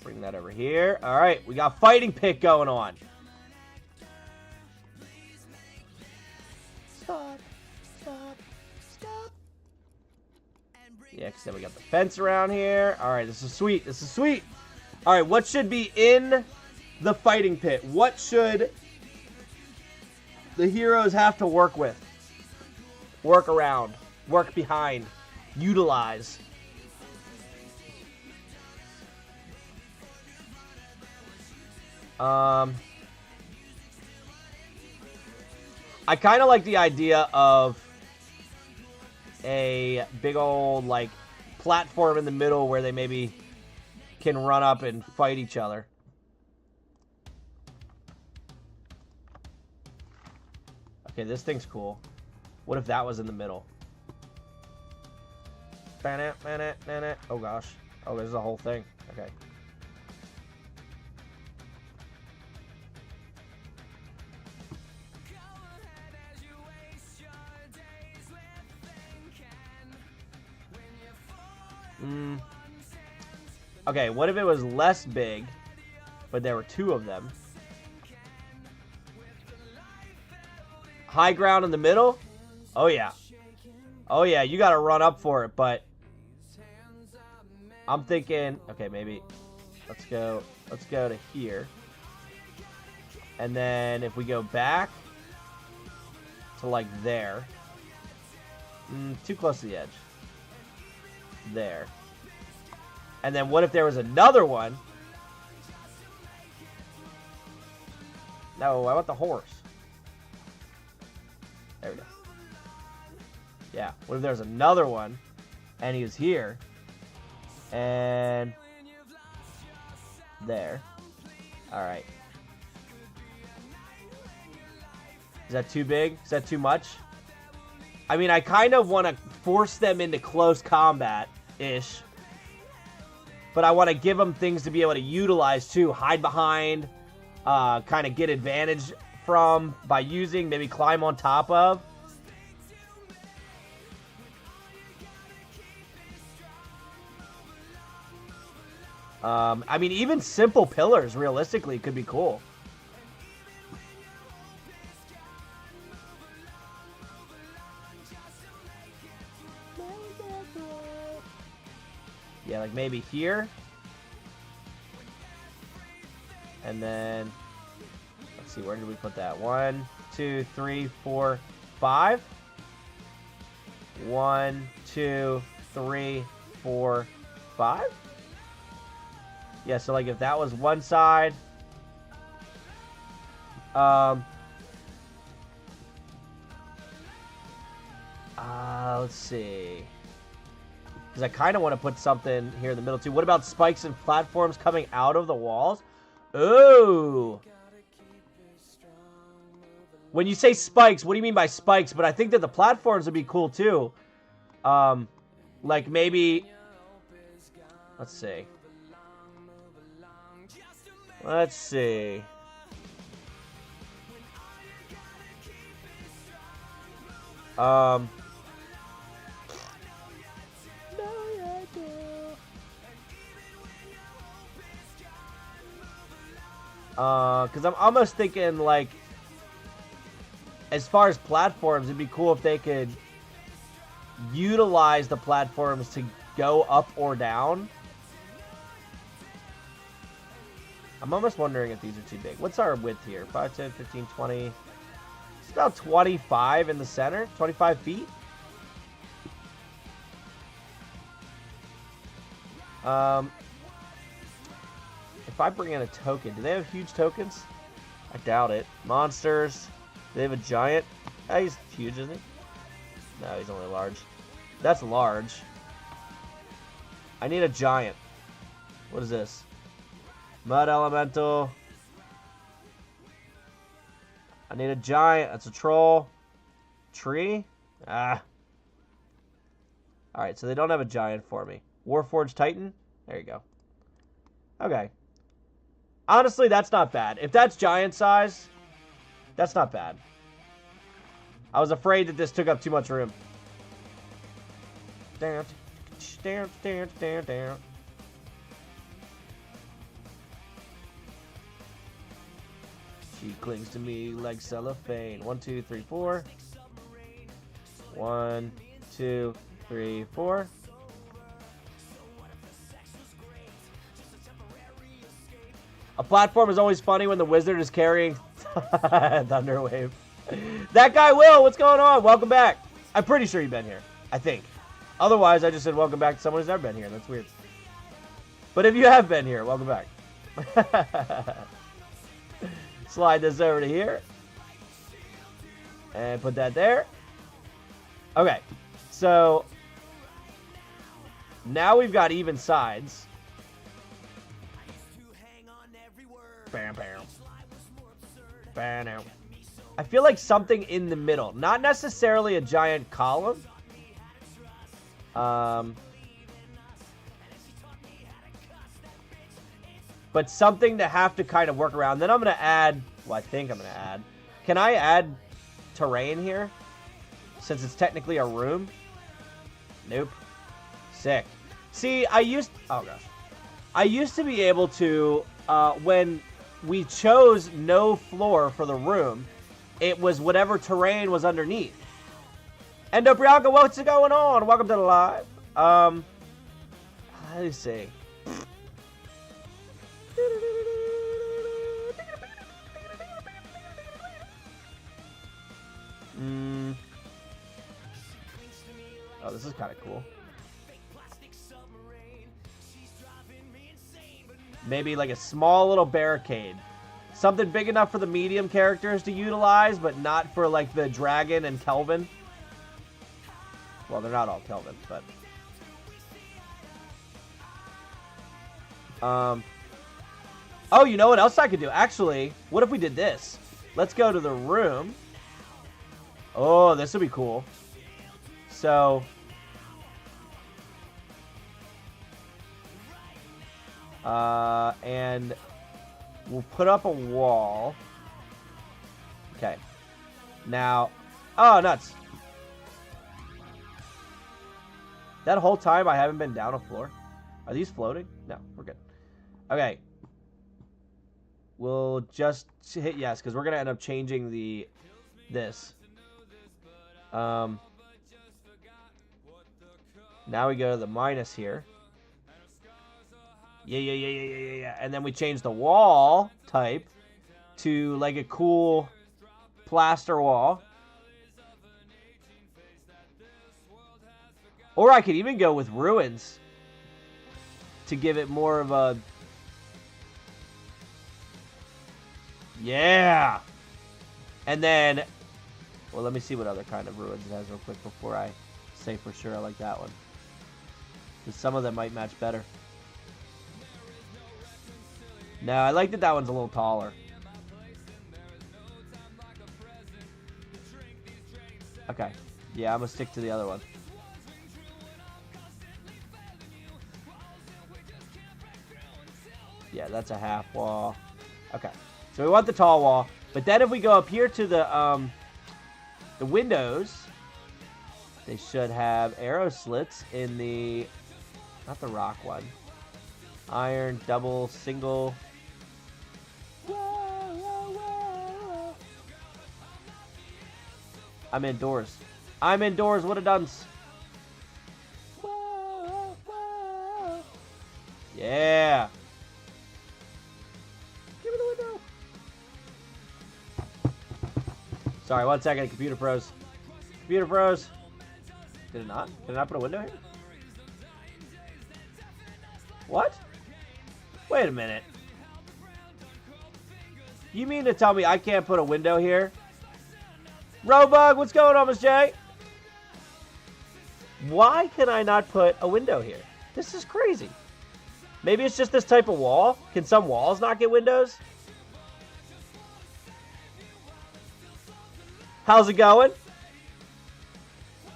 S1: Bring that over here. Alright, we got fighting pit going on. Stop. Stop. Stop. Yeah, because then we got the fence around here. Alright, this is sweet. This is sweet. Alright, what should be in the fighting pit? What should the heroes have to work with? Work around. Work behind. Utilize. I kind of like the idea of a big old, like, platform in the middle where they maybe can run up and fight each other. Okay, this thing's cool. What if that was in the middle? Oh, gosh. Oh, there's the whole thing. Okay. Okay, what if it was less big, but there were two of them? High ground in the middle? Oh, yeah. Oh, yeah, you gotta run up for it, but I'm thinking, okay, maybe let's go to here. And then if we go back to, like, there. Too close to the edge. There. And then what if there was another one? No, I want the horse. There we go. Yeah, what if there's another one and he was here and there. Alright. Is that too big? Is that too much? I mean, I kind of want to force them into close combat-ish. But I want to give them things to be able to utilize, too. Hide behind. Kind of get advantage from by using. Maybe climb on top of. I mean, even simple pillars, realistically, could be cool. Yeah, like maybe here. And then, let's see, where did we put that? 1, 2, 3, 4, 5. 1, 2, 3, 4, 5. Yeah, so like if that was one side. Let's see. Because I kind of want to put something here in the middle too. What about spikes and platforms coming out of the walls? Ooh. When you say spikes, what do you mean by spikes? But I think that the platforms would be cool too. Like maybe... Let's see. Let's see. Because I'm almost thinking, like, as far as platforms, it'd be cool if they could utilize the platforms to go up or down. I'm almost wondering if these are too big. What's our width here? 5, 10, 15, 20. It's about 25 in the center. 25 feet. If I bring in a token, do they have huge tokens? I doubt it. Monsters. Do they have a giant? He's huge, isn't he? No, he's only large. That's large. I need a giant. What is this? Mud elemental. I need a giant. That's a troll. Tree? Ah. Alright, so they don't have a giant for me. Warforged Titan? There you go. Okay. Honestly, that's not bad. If that's giant size, that's not bad. I was afraid that this took up too much room. Down, down, down, down, down. She clings to me like cellophane. 1, 2, 3, 4. 1, 2, 3, 4. A platform is always funny when the wizard is carrying Thunderwave. That guy Will, what's going on? Welcome back. I'm pretty sure you've been here. I think. Otherwise, I just said welcome back to someone who's never been here. That's weird. But if you have been here, welcome back. Slide this over to here. And put that there. Okay. So, now we've got even sides. Bam, bam. Bam. I feel like something in the middle. Not necessarily a giant column. But something to have to kind of work around. Then I'm going to add... Well, I think I'm going to add... Can I add terrain here? Since it's technically a room? Nope. Sick. See, I used... Oh, gosh. I used to be able to... when we chose no floor for the room, it was whatever terrain was underneath. Endo Priyanka, what's going on? Welcome to the live. Let me see. Oh, this is kind of cool. Maybe like a small little barricade. Something big enough for the medium characters to utilize, but not for like the dragon and Kelvin. Well, they're not all Kelvin, but... Oh, you know what else I could do? Actually, what if we did this? Let's go to the room. Oh, this would be cool. So... and we'll put up a wall. Okay. Now, oh, nuts. That whole time I haven't been down a floor. Are these floating? No, we're good. Okay. We'll just hit yes, because we're going to end up changing this. Now we go to the minus here. Yeah. And then we change the wall type to like a cool plaster wall. Or I could even go with ruins to give it more of a... Yeah! And then... Well, let me see what other kind of ruins it has real quick before I say for sure I like that one. Because some of them might match better. No, I like that one's a little taller. Okay. Yeah, I'm going to stick to the other one. Yeah, that's a half wall. Okay. So we want the tall wall. But then if we go up here to the windows, they should have arrow slits in the... Not the rock one. Iron, double, single... I'm indoors. I'm indoors. What a dunce. Yeah. Give me the window. Sorry, 1 second. Computer froze. Computer froze. Did it not? Did it not put a window here? What? Wait a minute. You mean to tell me I can't put a window here? Robug, what's going on, Miss J? Why can I not put a window here? This is crazy. Maybe it's just this type of wall. Can some walls not get windows? How's it going?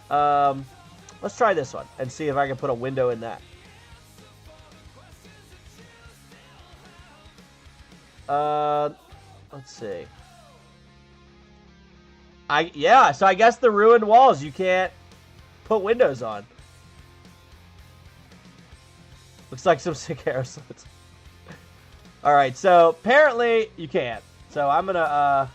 S1: Let's try this one and see if I can put a window in that. Let's see. Yeah, so I guess the ruined walls you can't put windows on. Looks like some sick arrow slits. Alright, so apparently you can't. So I'm gonna,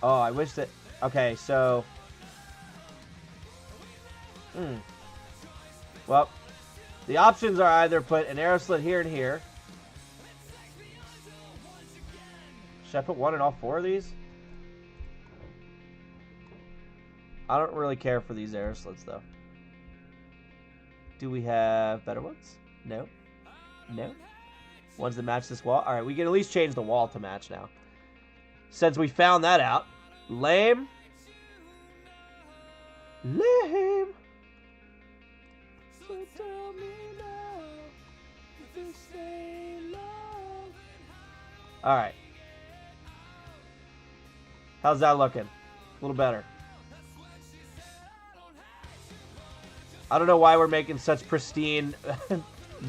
S1: oh, I wish that... Okay, so... Well, the options are either put an arrow slit here and here. Should I put one in all four of these? I don't really care for these arrow slits, though. Do we have better ones? No. No. Ones that match this wall? Alright, we can at least change the wall to match now. Since we found that out. Lame. Lame. So tell me now if you stay long. Alright. How's that looking? A little better. I don't know why we're making such pristine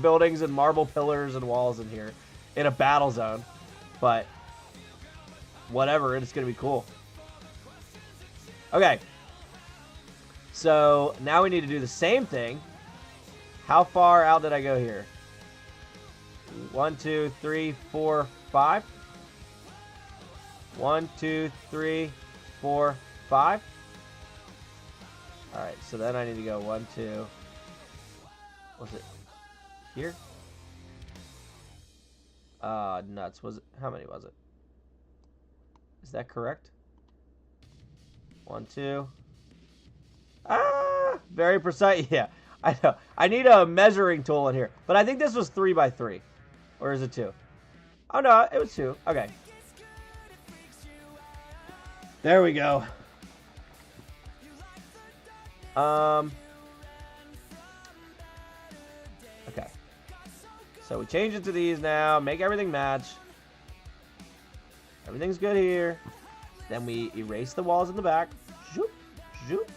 S1: buildings and marble pillars and walls in here in a battle zone, but whatever, it's gonna be cool. Okay, so now we need to do the same thing. How far out did I go here? 1, 2, 3, 4, 5. 1, 2, 3, 4, 5. Alright, so then I need to go 1, 2. Was it here? Nuts. Was it? How many was it? Is that correct? 1, 2. Ah! Very precise. Yeah, I know. I need a measuring tool in here. But I think this was 3 by 3. Or is it 2? Oh, no. It was 2. Okay. There we go. Okay. So we change it to these now. Make everything match. Everything's good here. Then we erase the walls in the back. Zoop, zoop.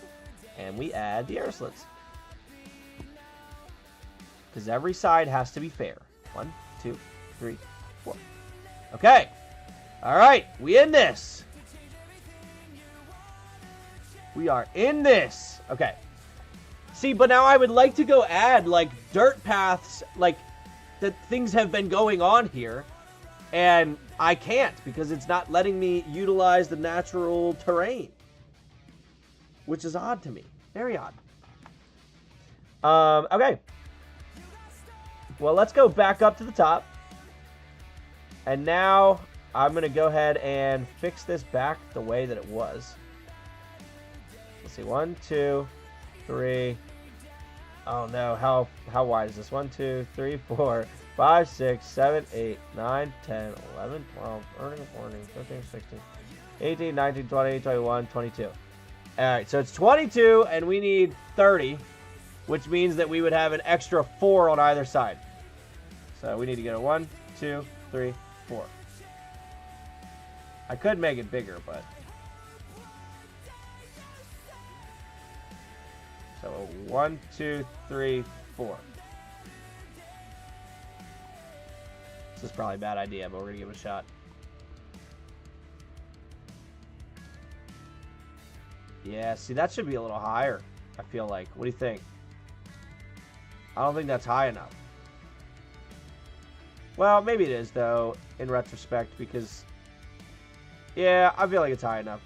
S1: And we add the arrow slits. Because every side has to be fair. 1, 2, 3, 4. Okay. Alright. We in this. We are in this. Okay. See, but now I would like to go add, like, dirt paths, like, that things have been going on here. And I can't, because it's not letting me utilize the natural terrain. Which is odd to me. Very odd. Okay. Well, let's go back up to the top. And now I'm going to go ahead and fix this back the way that it was. Let's see, 1, 2, 3. Oh no, how wide is this? 1, 2, 3, 4, 5, 6, 7, 8, 9, 10, 11, 12, 13, 14, 15, 16, 18, 19, 20, 21, 22. Alright, so it's 22 and we need 30, which means that we would have an extra 4 on either side. So we need to get a 1, 2, 3, 4. I could make it bigger, but... So 1, 2, 3, 4. This is probably a bad idea, but we're going to give it a shot. Yeah, see, that should be a little higher, I feel like. What do you think? I don't think that's high enough. Well, maybe it is, though, in retrospect, because... Yeah, I feel like it's high enough.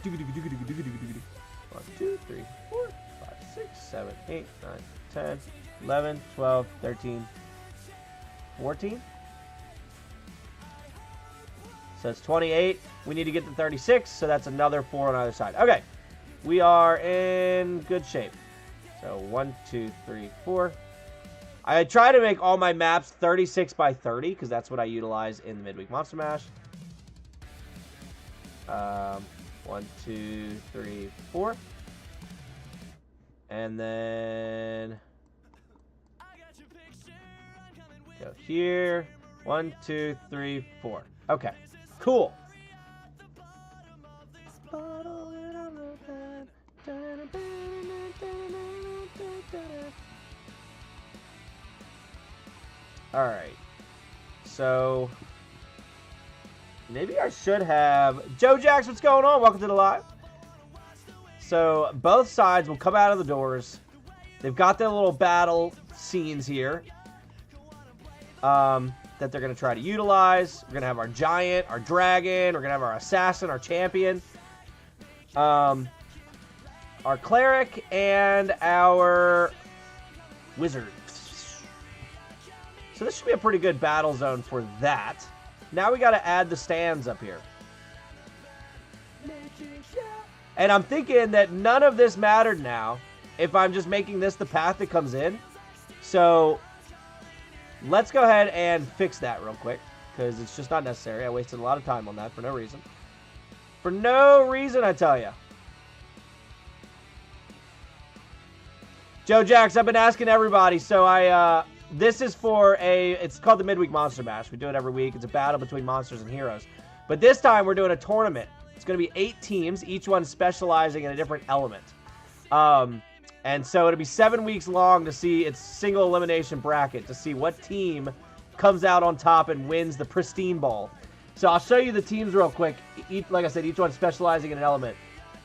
S1: 1, 2, 3, 4, 5, 6, 7, 8, 9, 10, 11, 12, 13, 14. So it's 28. We need to get to 36, so that's another 4 on either side. Okay. We are in good shape. So 1, 2, 3, 4. I try to make all my maps 36 by 30, because that's what I utilize in the Midweek Monster Mash. 1, 2, 3, 4. And then go here. 1, 2, 3, 4. Okay, cool. All right. So maybe I should have Joe Jax. What's going on? Welcome to the live. So both sides will come out of the doors. They've got their little battle scenes here that they're going to try to utilize. We're going to have our giant, our dragon. We're going to have our assassin, our champion, our cleric, and our wizard. So this should be a pretty good battle zone for that. Now we got to add the stands up here. And I'm thinking that none of this mattered now if I'm just making this the path that comes in. So let's go ahead and fix that real quick, because it's just not necessary. I wasted a lot of time on that for no reason. For no reason, I tell you. Joe Jax, I've been asking everybody. So this is for it's called the Midweek Monster Mash. We do it every week. It's a battle between monsters and heroes. But this time we're doing a tournament. It's going to be 8 teams, each one specializing in a different element. And so it'll be 7 weeks long to see its single elimination bracket, to see what team comes out on top and wins the Pristine Bowl. So I'll show you the teams real quick. Like I said, each one specializing in an element.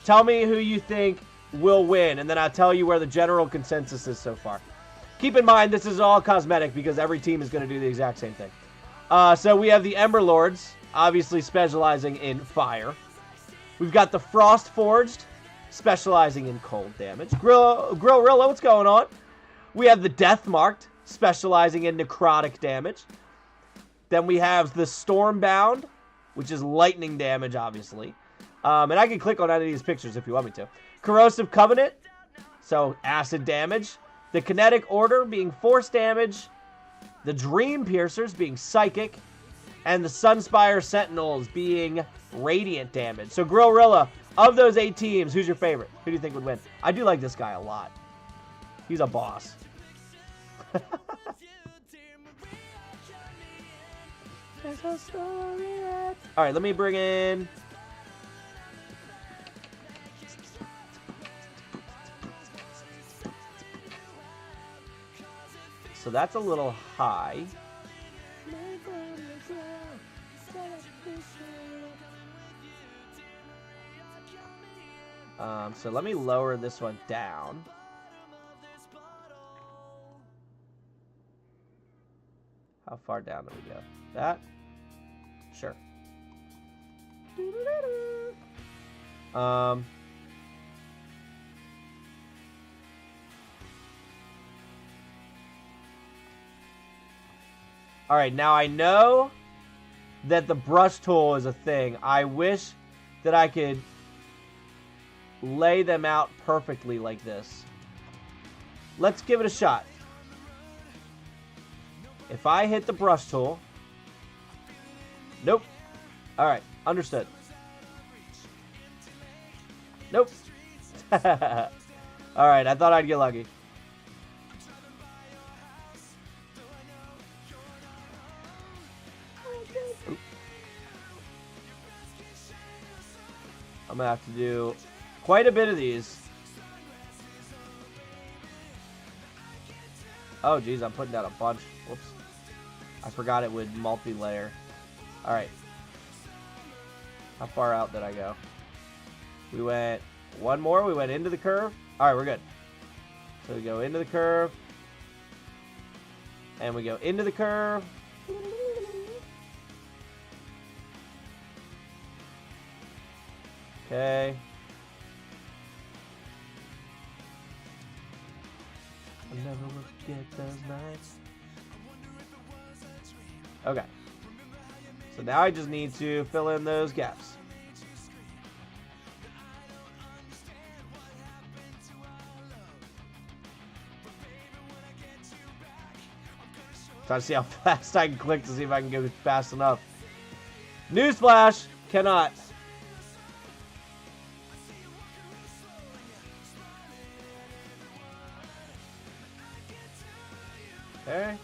S1: Tell me who you think will win, and then I'll tell you where the general consensus is so far. Keep in mind, this is all cosmetic because every team is going to do the exact same thing. So we have the Ember Lords, obviously specializing in fire. We've got the Frost Forged, specializing in cold damage. Grillrilla, what's going on? We have the Death Marked, specializing in necrotic damage. Then we have the Stormbound, which is lightning damage, obviously. And I can click on any of these pictures if you want me to. Corrosive Covenant, so acid damage. The Kinetic Order being force damage. The Dream Piercers being psychic. And the Sunspire Sentinels being radiant damage. So Grillrilla, of those 8 teams, who's your favorite? Who do you think would win? I do like this guy a lot. He's a boss. Alright, let me bring in... So that's a little high. So let me lower this one down. How far down do we go? That? Sure. Alright, now I know that the brush tool is a thing. I wish that I could lay them out perfectly like this. Let's give it a shot. If I hit the brush tool... Nope. Alright, understood. Nope. Alright, I thought I'd get lucky. I'm gonna have to do quite a bit of these. Oh, geez, I'm putting down a bunch. Whoops. I forgot it would multi-layer. Alright. How far out did I go? We went one more. We went into the curve. Alright, we're good. So we go into the curve. And we go into the curve. Okay. I'll never forget those nights. Okay. So now I just need to fill in those gaps. Try to see how fast I can click to see if I can go fast enough. Newsflash! Cannot. Okay.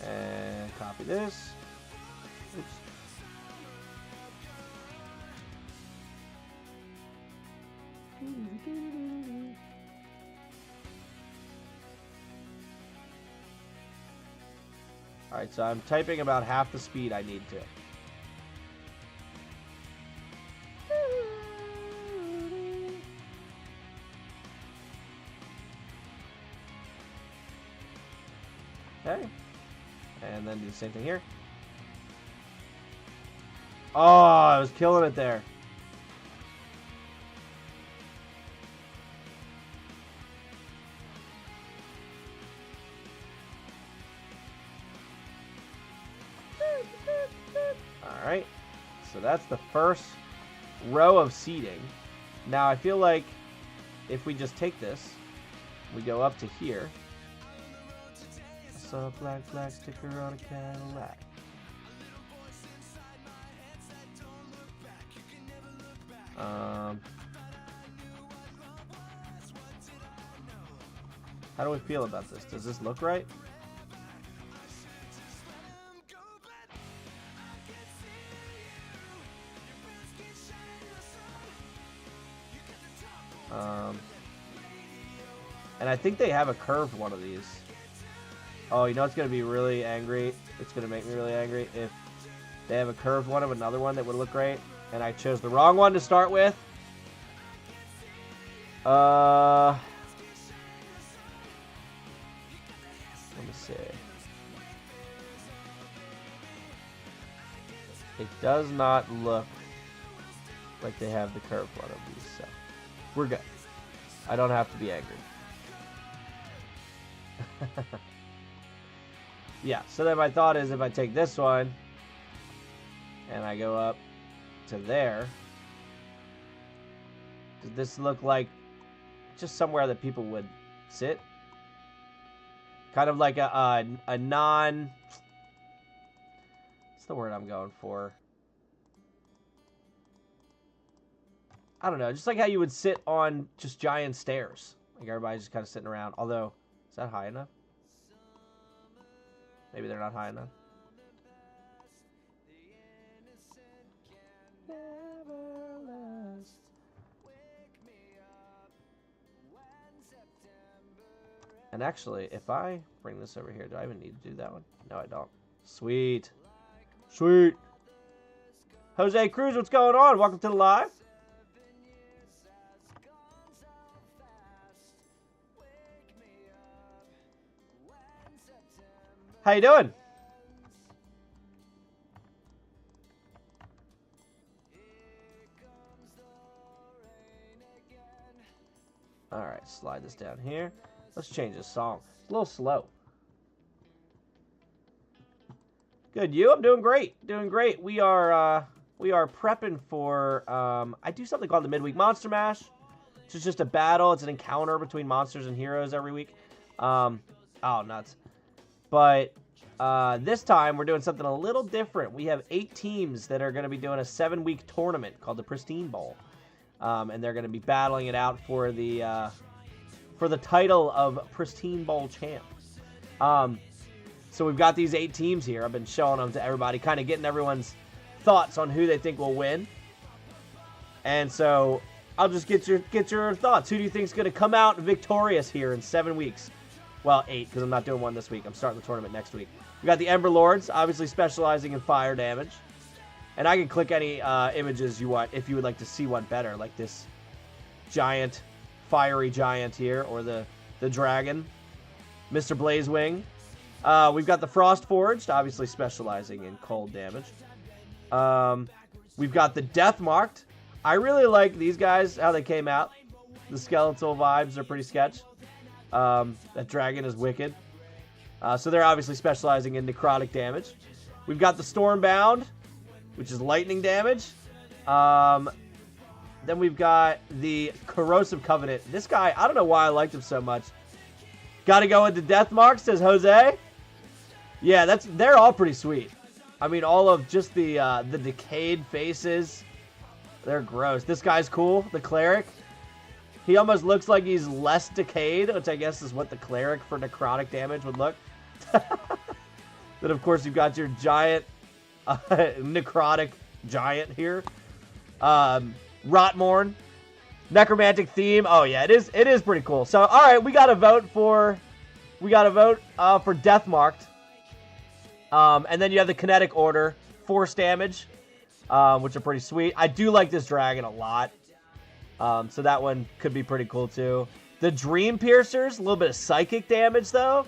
S1: And copy this. Oops. Alright, so I'm typing about half the speed I need to. Okay. And then do the same thing here. Oh, I was killing it there. Alright. So that's the first row of seating. Now I feel like if we just take this, we go up to here. A black sticker on a Cadillac. How do we feel about this? Does this look right? And I think they have a curved one of these. Oh, you know it's going to be really angry? It's going to make me really angry if they have a curved one of another one that would look great. And I chose the wrong one to start with. Let me see. It does not look like they have the curved one of these, so we're good. I don't have to be angry. Yeah, so then my thought is if I take this one and I go up to there, does this look like just somewhere that people would sit? Kind of like a non... What's the word I'm going for? I don't know, just like how you would sit on just giant stairs. Like everybody's just kind of sitting around. Although, is that high enough? Maybe they're not high enough. And actually, if I bring this over here, do I even need to do that one? No, I don't. Sweet. Sweet. Jose Cruz, what's going on? Welcome to the live. How you doing? All right, slide this down here. Let's change this song. It's a little slow. Good, you? I'm doing great. Doing great. We are prepping for. I do something called the Midweek Monster Mash. It's just a battle. It's an encounter between monsters and heroes every week. Oh, nuts. But this time, we're doing something a little different. We have 8 teams that are going to be doing a 7-week tournament called the Pristine Bowl. And they're going to be battling it out for the title of Pristine Bowl champ. So we've got these 8 teams here. I've been showing them to everybody, kind of getting everyone's thoughts on who they think will win. And so I'll just get your thoughts. Who do you think is going to come out victorious here in 7 weeks? Well, 8, because I'm not doing one this week. I'm starting the tournament next week. We got the Ember Lords, obviously specializing in fire damage. And I can click any images you want if you would like to see one better, like this giant, fiery giant here, or the dragon, Mr. Blazewing. We've got the Frost Forged, obviously specializing in cold damage. We've got the Death Marked. I really like these guys, how they came out. The skeletal vibes are pretty sketch. That dragon is wicked. So they're obviously specializing in necrotic damage. We've got the Stormbound, which is lightning damage. Then we've got the Corrosive Covenant. This guy, I don't know why I liked him so much. Got to go into Death Mark, says Jose. Yeah, they're all pretty sweet. I mean, all of just the decayed faces. They're gross. This guy's cool, the Cleric. He almost looks like he's less decayed, which I guess is what the cleric for necrotic damage would look. Then, of course, you've got your giant necrotic giant here. Rotmorn. Necromantic theme. Oh, yeah, it is pretty cool. So, all right, we got to vote for Deathmarked. And then you have the kinetic order, force damage, which are pretty sweet. I do like this dragon a lot. So that one could be pretty cool too. The Dream Piercers, a little bit of psychic damage though.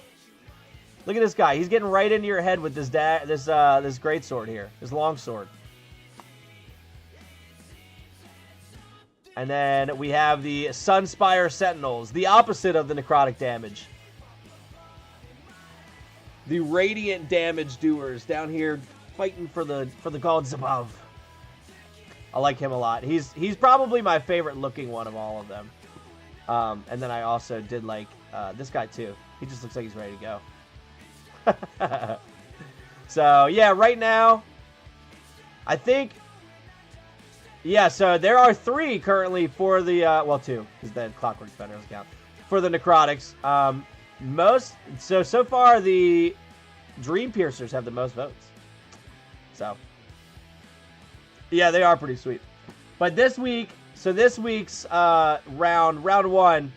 S1: Look at this guy. He's getting right into your head with this greatsword here, this longsword. And then we have the Sunspire Sentinels, the opposite of the necrotic damage. The radiant damage doers down here fighting for the gods above. I like him a lot. He's probably my favorite looking one of all of them. And then I also did like this guy too. He just looks like he's ready to go. So yeah, right now, I think, yeah. So there are 3 currently for the well, 2 because the Clockwork Defender doesn't count for the necrotics. So far the Dream Piercers have the most votes. So yeah, they are pretty sweet. But this week, so this week's round 1,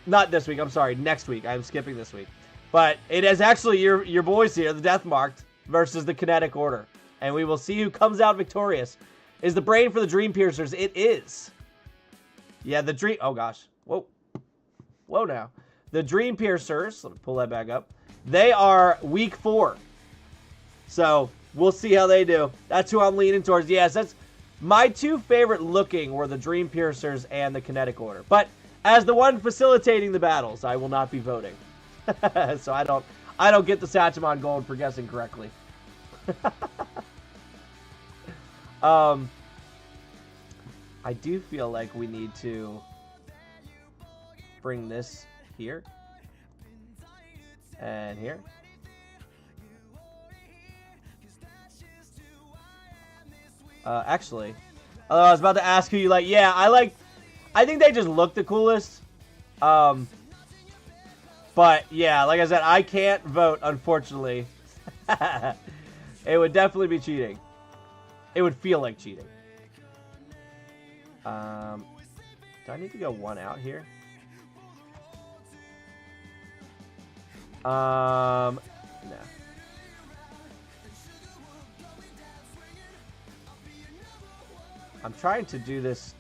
S1: not this week, I'm sorry, next week. I'm skipping this week. But it is actually your boys here, the Deathmarked versus the Kinetic Order. And we will see who comes out victorious. Is the brain for the Dream Piercers? It is. Yeah, the Dream, oh gosh. Whoa now. The Dream Piercers, let me pull that back up. They are week 4. So we'll see how they do. That's who I'm leaning towards. Yes, that's my 2 favorite looking were the Dream Piercers and the Kinetic Order. But as the one facilitating the battles, I will not be voting. So I don't get the Satchmon Gold for guessing correctly. I do feel like we need to bring this here and here. Actually, although I was about to ask who you like. Yeah, I think they just look the coolest. But yeah, like I said, I can't vote, unfortunately. It would definitely be cheating. It would feel like cheating. Do I need to go 1 out here? No. I'm trying to do this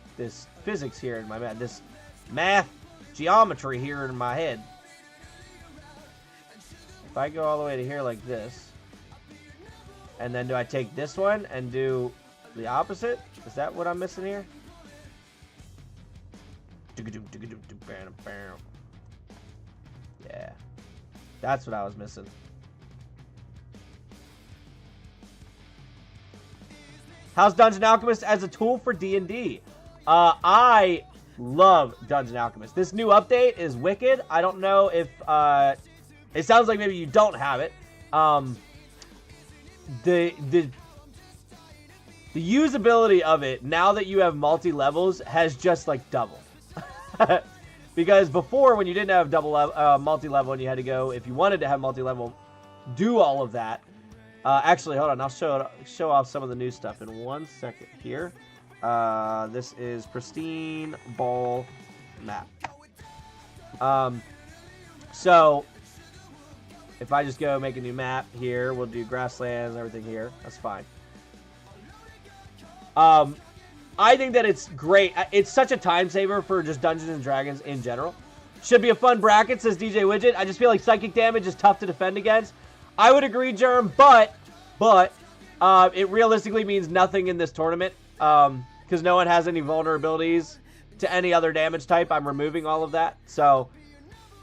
S1: physics here in my head, this math geometry here in my head. If I go all the way to here like this, and then do I take this one and do the opposite? Is that what I'm missing here? Yeah, that's what I was missing. How's Dungeon Alchemist as a tool for D&D? I love Dungeon Alchemist. This new update is wicked. I don't know if it sounds like maybe you don't have it. The usability of it now that you have multi-levels has just like doubled. Because before, when you didn't have multi-level and you had to go, if you wanted to have multi-level, do all of that. Actually, hold on. I'll show off some of the new stuff in 1 second here. This is Pristine Bowl map. So if I just go make a new map here, we'll do grasslands and everything here. That's fine. I think that it's great. It's such a time saver for just Dungeons and Dragons in general. Should be a fun bracket, says DJ Widget. I just feel like psychic damage is tough to defend against. I would agree, Germ, but it realistically means nothing in this tournament because no one has any vulnerabilities to any other damage type. I'm removing all of that. So,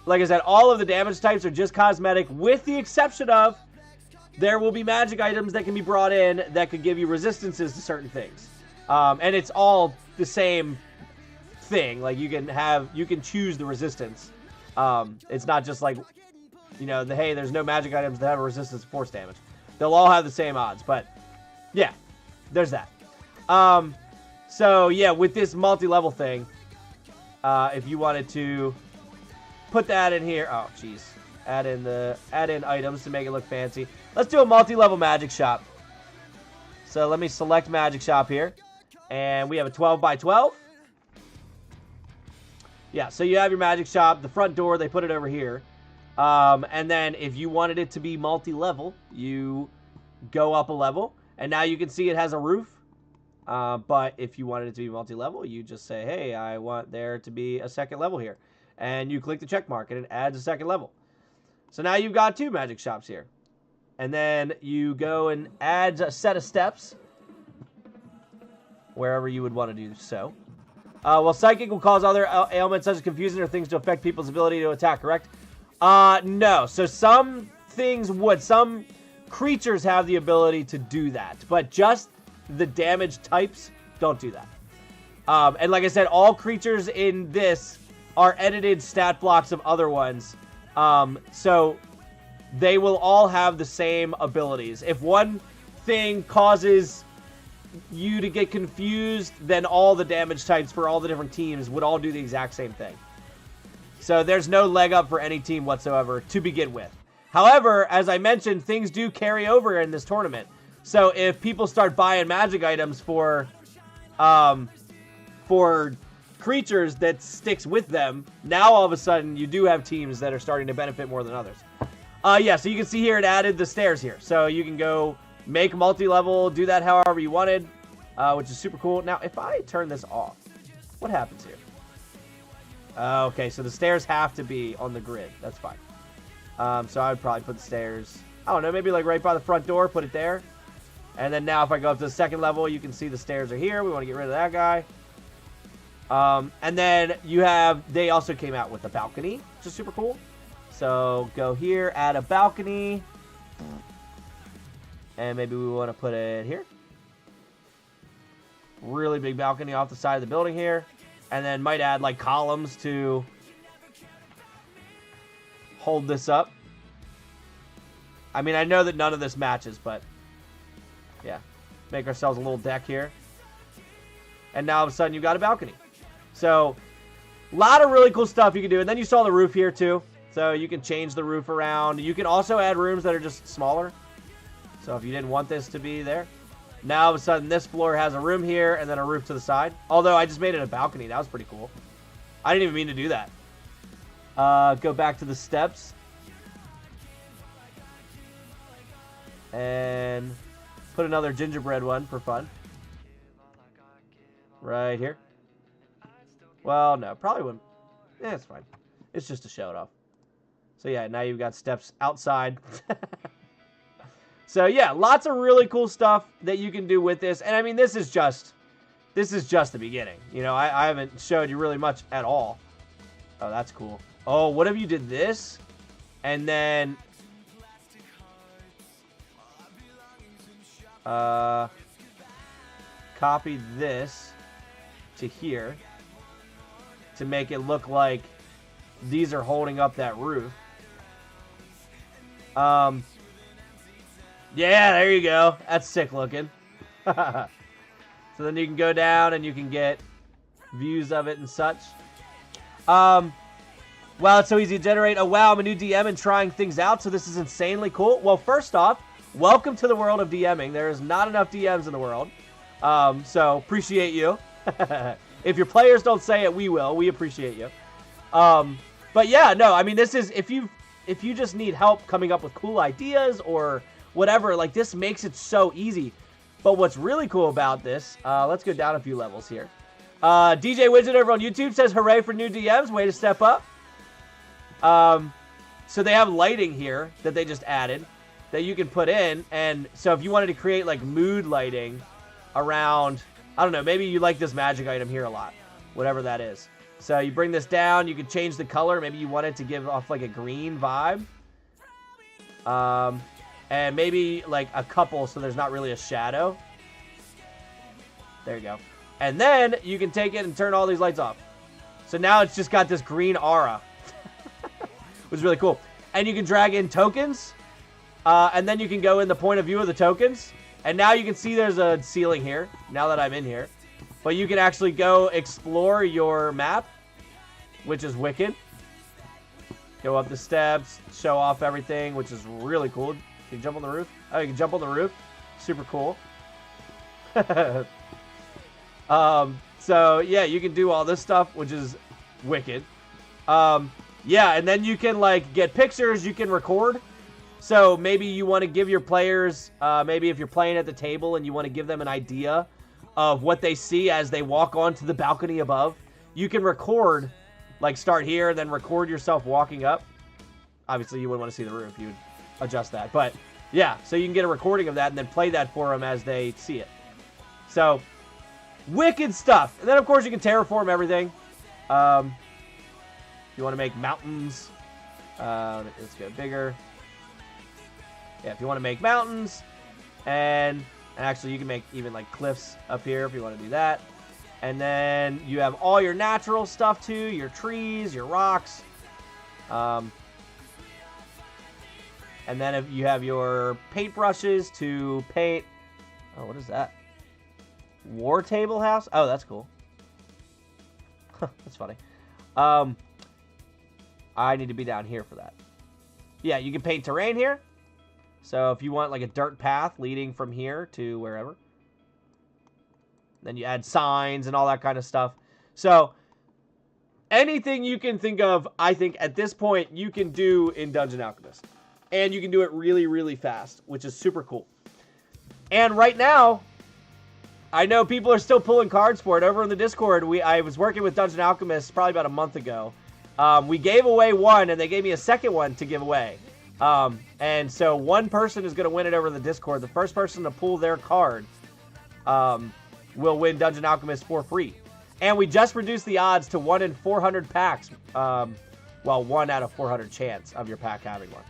S1: like I said, all of the damage types are just cosmetic with the exception of there will be magic items that can be brought in that could give you resistances to certain things. And it's all the same thing. Like you can choose the resistance. It's not just like, you know, hey, there's no magic items that have a resistance to force damage. They'll all have the same odds, but yeah, there's that. So yeah, with this multi-level thing, if you wanted to put that in here. Oh, jeez. Add in items to make it look fancy. Let's do a multi-level magic shop. So let me select magic shop here. And we have a 12 by 12. Yeah, so you have your magic shop. The front door, they put it over here. And then if you wanted it to be multi-level, you go up a level. And now you can see it has a roof. But if you wanted it to be multi-level, you just say, hey, I want there to be a second level here. And you click the check mark and it adds a second level. So now you've got 2 magic shops here. And then you go and add a set of steps wherever you would want to do so. Well, psychic will cause other ailments such as confusion or things to affect people's ability to attack, correct? No. So some things would. Some creatures have the ability to do that. But just the damage types don't do that. And like I said, all creatures in this are edited stat blocks of other ones. So they will all have the same abilities. If one thing causes you to get confused, then all the damage types for all the different teams would all do the exact same thing. So there's no leg up for any team whatsoever to begin with. However, as I mentioned, things do carry over in this tournament. So if people start buying magic items for creatures that sticks with them, now all of a sudden you do have teams that are starting to benefit more than others. Yeah, so you can see here it added the stairs here. So you can go make multi-level, do that however you wanted, which is super cool. Now, if I turn this off, what happens here? Okay, so the stairs have to be on the grid. That's fine. So I would probably put the stairs, I don't know, maybe like right by the front door, put it there. And then now if I go up to the second level, you can see the stairs are here. We want to get rid of that guy. And then you have, they also came out with a balcony, which is super cool. So go here, add a balcony. And maybe we want to put it here. Really big balcony off the side of the building here. And then might add like columns to hold this up. I mean, I know that none of this matches, but yeah. Make ourselves a little deck here. And now all of a sudden you've got a balcony. So, a lot of really cool stuff you can do. And then you saw the roof here too. So you can change the roof around. You can also add rooms that are just smaller. So if you didn't want this to be there. Now all of a sudden this floor has a room here and then a roof to the side. Although I just made it a balcony. That was pretty cool. I didn't even mean to do that. Go back to the steps. And put another gingerbread one for fun. Right here. Well, no, probably wouldn't. Yeah, it's fine. It's just to show it off. So yeah, now you've got steps outside. So yeah, lots of really cool stuff that you can do with this. And I mean, this is just the beginning. You know, I haven't showed you really much at all. Oh, that's cool. Oh, what if you did this? And then copy this to here to make it look like these are holding up that roof. Yeah, there you go. That's sick looking. So then you can go down and you can get views of it and such. Wow, it's so easy to generate. Oh, wow, I'm a new DM and trying things out, so this is insanely cool. Well, first off, welcome to the world of DMing. There is not enough DMs in the world. So, appreciate you. If your players don't say it, we will. We appreciate you. But yeah, no, I mean, this is, if you just need help coming up with cool ideas or whatever, like, this makes it so easy. But what's really cool about this, let's go down a few levels here. DJ Widget over on YouTube says, hooray for new DMs, way to step up. So they have lighting here that they just added that you can put in. And so if you wanted to create like mood lighting around, I don't know, maybe you like this magic item here a lot, whatever that is. So you bring this down, you can change the color. Maybe you want it to give off like a green vibe. And maybe like a couple so there's not really a shadow. There you go. And then you can take it and turn all these lights off. So now it's just got this green aura. Which is really cool. And you can drag in tokens. And then you can go in the point of view of the tokens. And now you can see there's a ceiling here. Now that I'm in here. But you can actually go explore your map. which is wicked. Go up the steps, show off everything, which is really cool. Can you jump on the roof? Oh, you can jump on the roof. Super cool. So, yeah, you can do all this stuff, which is wicked. Yeah, and then you can, like, get pictures. You can record. So maybe you want to give your players, maybe if you're playing at the table and you want to give them an idea of what they see as they walk onto the balcony above, you can record, like start here and then record yourself walking up. Obviously, you wouldn't want to see the roof. You would adjust that. But, yeah, so you can get a recording of that and then play that for them as they see it. So, wicked stuff. And then, of course, you can terraform everything. You want to make mountains. Let's go bigger. Yeah, if you want to make mountains. And actually, you can make even like cliffs up here if you want to do that. And then you have all your natural stuff too. Your trees, your rocks. And then if you have your paintbrushes to paint. Oh, what is that? War table house? Oh, that's cool. That's funny. I need to be down here for that. Yeah, you can paint terrain here. So if you want like a dirt path leading from here to wherever. Then you add signs and all that kind of stuff. So anything you can think of, I think at this point you can do in Dungeon Alchemist. And you can do it really, really fast, which is super cool. And right now, I know people are still pulling cards for it. Over in the Discord, I was working with Dungeon Alchemist probably about a month ago. We gave away one, and they gave me a second one to give away. And so one person is going to win it over in the Discord. The first person to pull their card will win Dungeon Alchemist for free. And we just reduced the odds to 1 in 400 packs. Well, 1 out of 400 chance of your pack having one.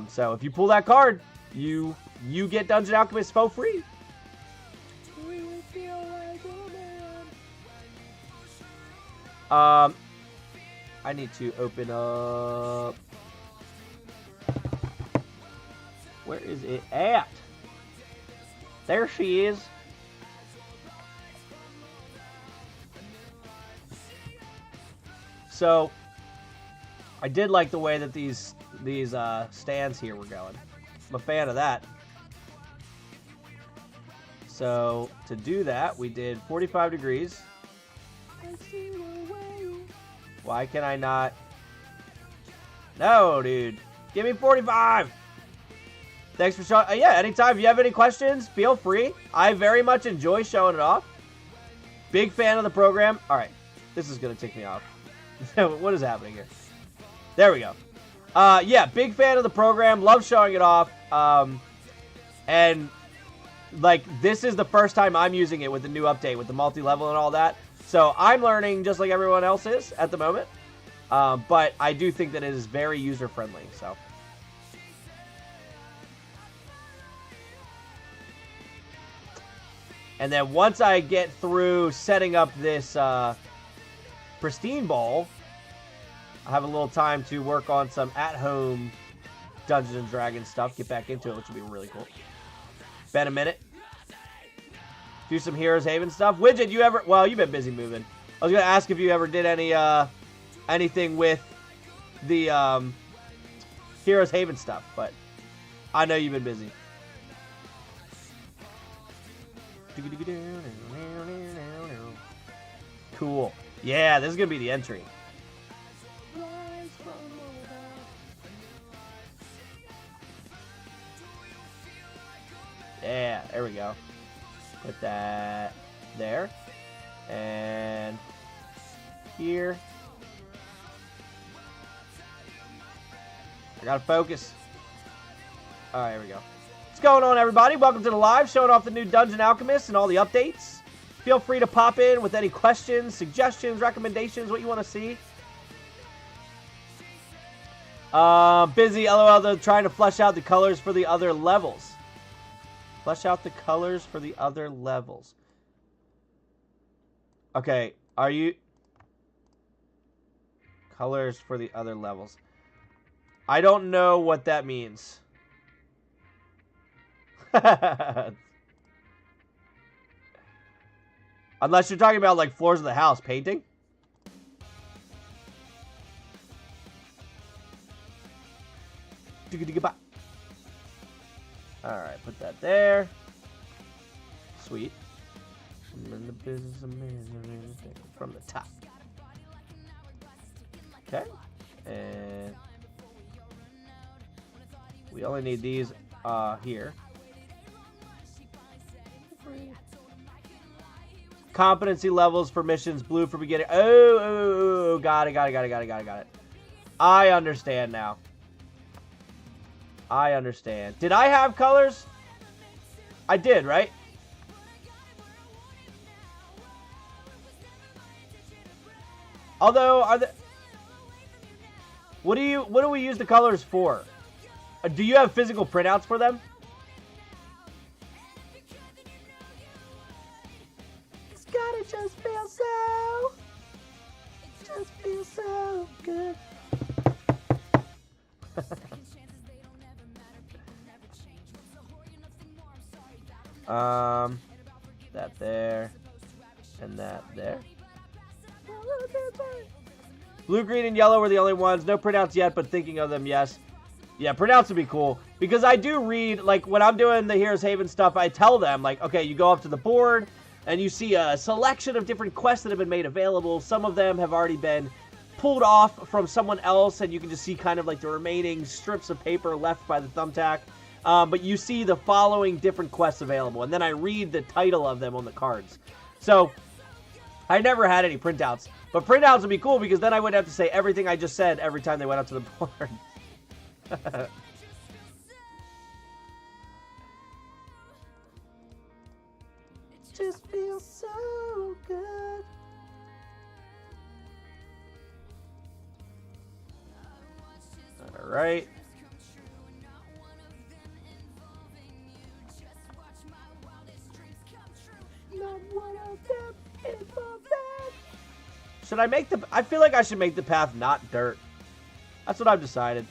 S1: So if you pull that card, you get Dungeon Alchemist for free. I need to open up. Where is it at? There she is. So, I did like the way that these stands here were going. I'm a fan of that. So, to do that, we did 45 degrees. Why can I not? No, dude. Give me 45. Thanks for showing. Yeah, anytime. If you have any questions, feel free. I very much enjoy showing it off. Big fan of the program. All right. This is going to tick me off. What is happening here? There we go. Yeah, big fan of the program. Love showing it off. And, like, this is the first time I'm using it with the new update, with the multi-level and all that. So I'm learning just like everyone else is at the moment. But I do think that it is very user-friendly. So. And then once I get through setting up this Pristine Bowl, I have a little time to work on some at-home Dungeons & Dragons stuff. Get back into it, which will be really cool. Been a minute. Do some Heroes Haven stuff. Widget, you ever... Well, you've been busy moving. I was going to ask if you ever did any anything with the Heroes Haven stuff, but I know you've been busy. Cool. Yeah, this is going to be the entry. Yeah, there we go. Put that there. And here. I gotta focus. Alright, here we go. What's going on, everybody? Welcome to the live, showing off the new Dungeon Alchemist and all the updates. Feel free to pop in with any questions, suggestions, recommendations, what you want to see. Busy, LOL, they're trying to flesh out the colors for the other levels. Flesh out the colors for the other levels. Okay, are you... Colors for the other levels. I don't know what that means. Unless you're talking about, like, floors of the house painting. Alright, put that there. Sweet. From the top. Okay. And we only need these here. Competency levels for missions, blue for beginning. Oh, got it. I understand now. I understand. Did I have colors? I did, right? Although, what do we use the colors for? Do you have physical printouts for them? It's gotta just feel so good. That there, and that there. Blue, green, and yellow were the only ones. No printouts yet, but thinking of them, yes. Yeah, printouts would be cool. Because I do read, like, when I'm doing the Heroes Haven stuff, I tell them, like, okay, you go up to the board, and you see a selection of different quests that have been made available. Some of them have already been pulled off from someone else, and you can just see kind of like the remaining strips of paper left by the thumbtack. But you see the following different quests available, and then I read the title of them on the cards. So, I never had any printouts. But printouts would be cool, because then I wouldn't have to say everything I just said every time they went up to the board. Just feels so good. All right. Should I make the... I feel like I should make the path not dirt. That's what I've decided.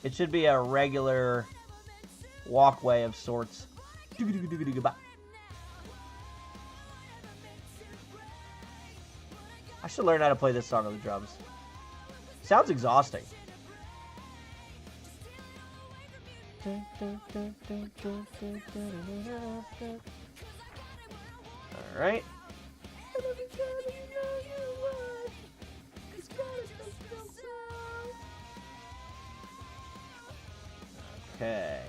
S1: It should be a regular walkway of sorts. I should learn how to play this song on the drums. Sounds exhausting. Alright. Okay.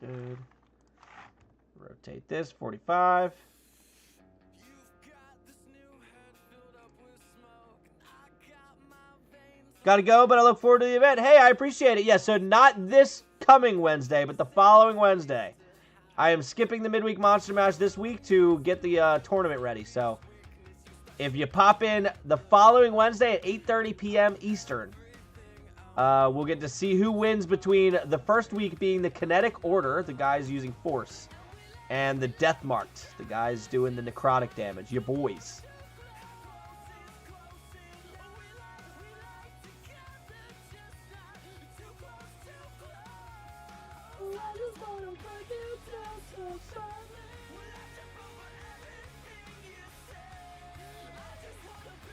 S1: Good. Rotate this, 45. Gotta go, but I look forward to the event. Hey, I appreciate it. Yeah, so not this coming Wednesday, but the following Wednesday. I am skipping the Midweek Monster Mash this week to get the tournament ready. So, if you pop in the following Wednesday at 8:30 p.m. Eastern, we'll get to see who wins between the first week being the Kinetic Order, the guys using Force, and the Death Marked, the guys doing the necrotic damage, your boys.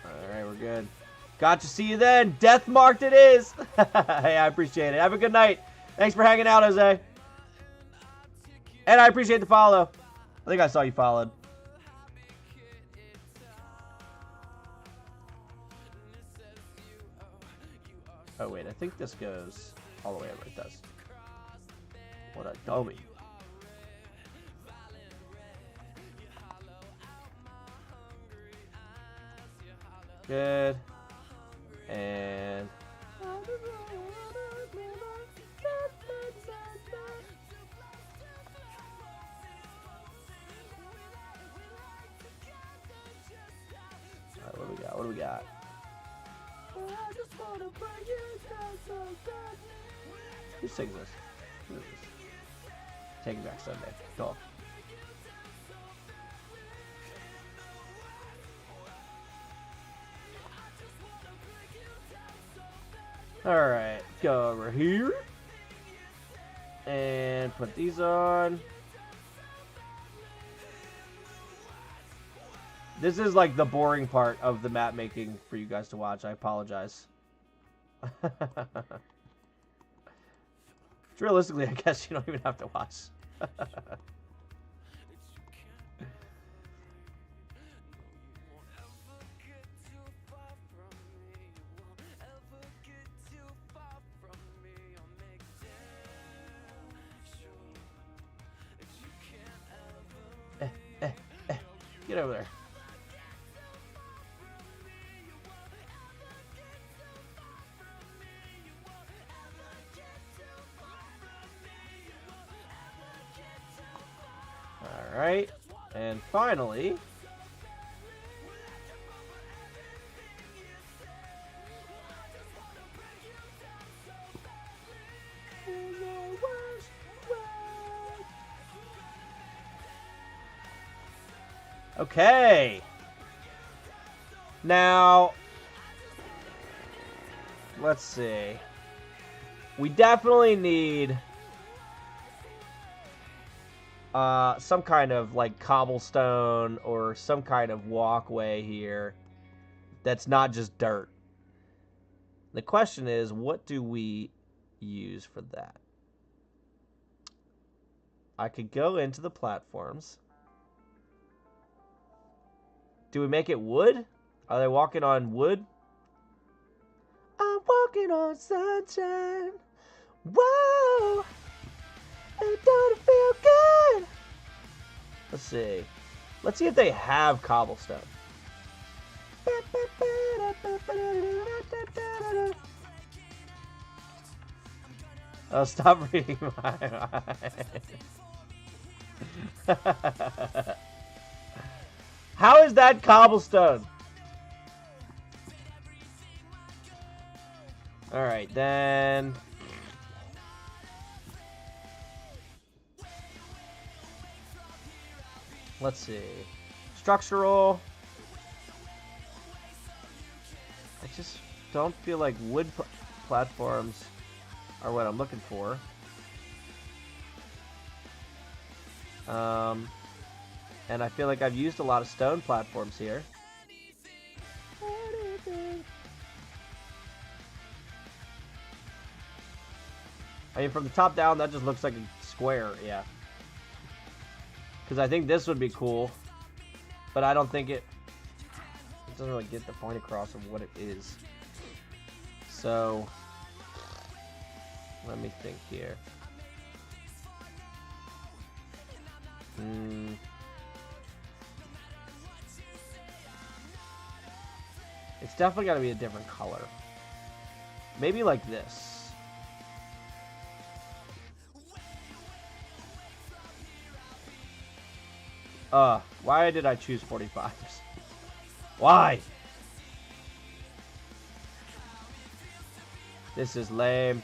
S1: Alright, we're good. Got to see you then. Death Marked it is. Hey, I appreciate it. Have a good night. Thanks for hanging out, Jose. And I appreciate the follow. I think I saw you followed. Oh, wait. I think this goes all the way over. It does. What a dummy. Good. And... Alright, what do we got? What do we got? Who sings this? Who is this? Taking Back Sunday. Go. Alright, go over here. And put these on. This is like the boring part of the map making for you guys to watch. I apologize. Realistically, I guess you don't even have to watch. Get over there. All right, and finally, okay. Now, let's see. We definitely need some kind of like cobblestone or some kind of walkway here that's not just dirt. The question is, what do we use for that? I could go into the platforms. Do we make it wood? Are they walking on wood? I'm walking on sunshine. Whoa! It don't feel good. Let's see. Let's see if they have cobblestone. Oh, stop reading my mind. How is that cobblestone? All right, then. Let's see. Structural. I just don't feel like wood platforms are what I'm looking for. And I feel like I've used a lot of stone platforms here. I mean, from the top down, that just looks like a square, yeah. Because I think this would be cool, but I don't think it doesn't really get the point across of what it is. So, let me think here. It's definitely got to be a different color. Maybe like this. Why did I choose 45s? Why? This is lame.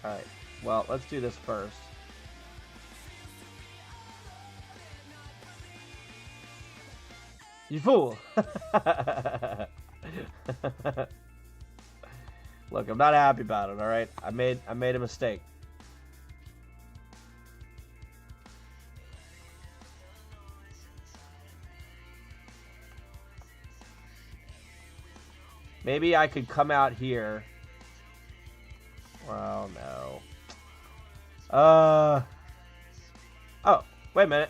S1: Alright, well, let's do this first. You fool! Look, I'm not happy about it, alright? I made a mistake. Maybe I could come out here. Well, no. Oh, wait a minute.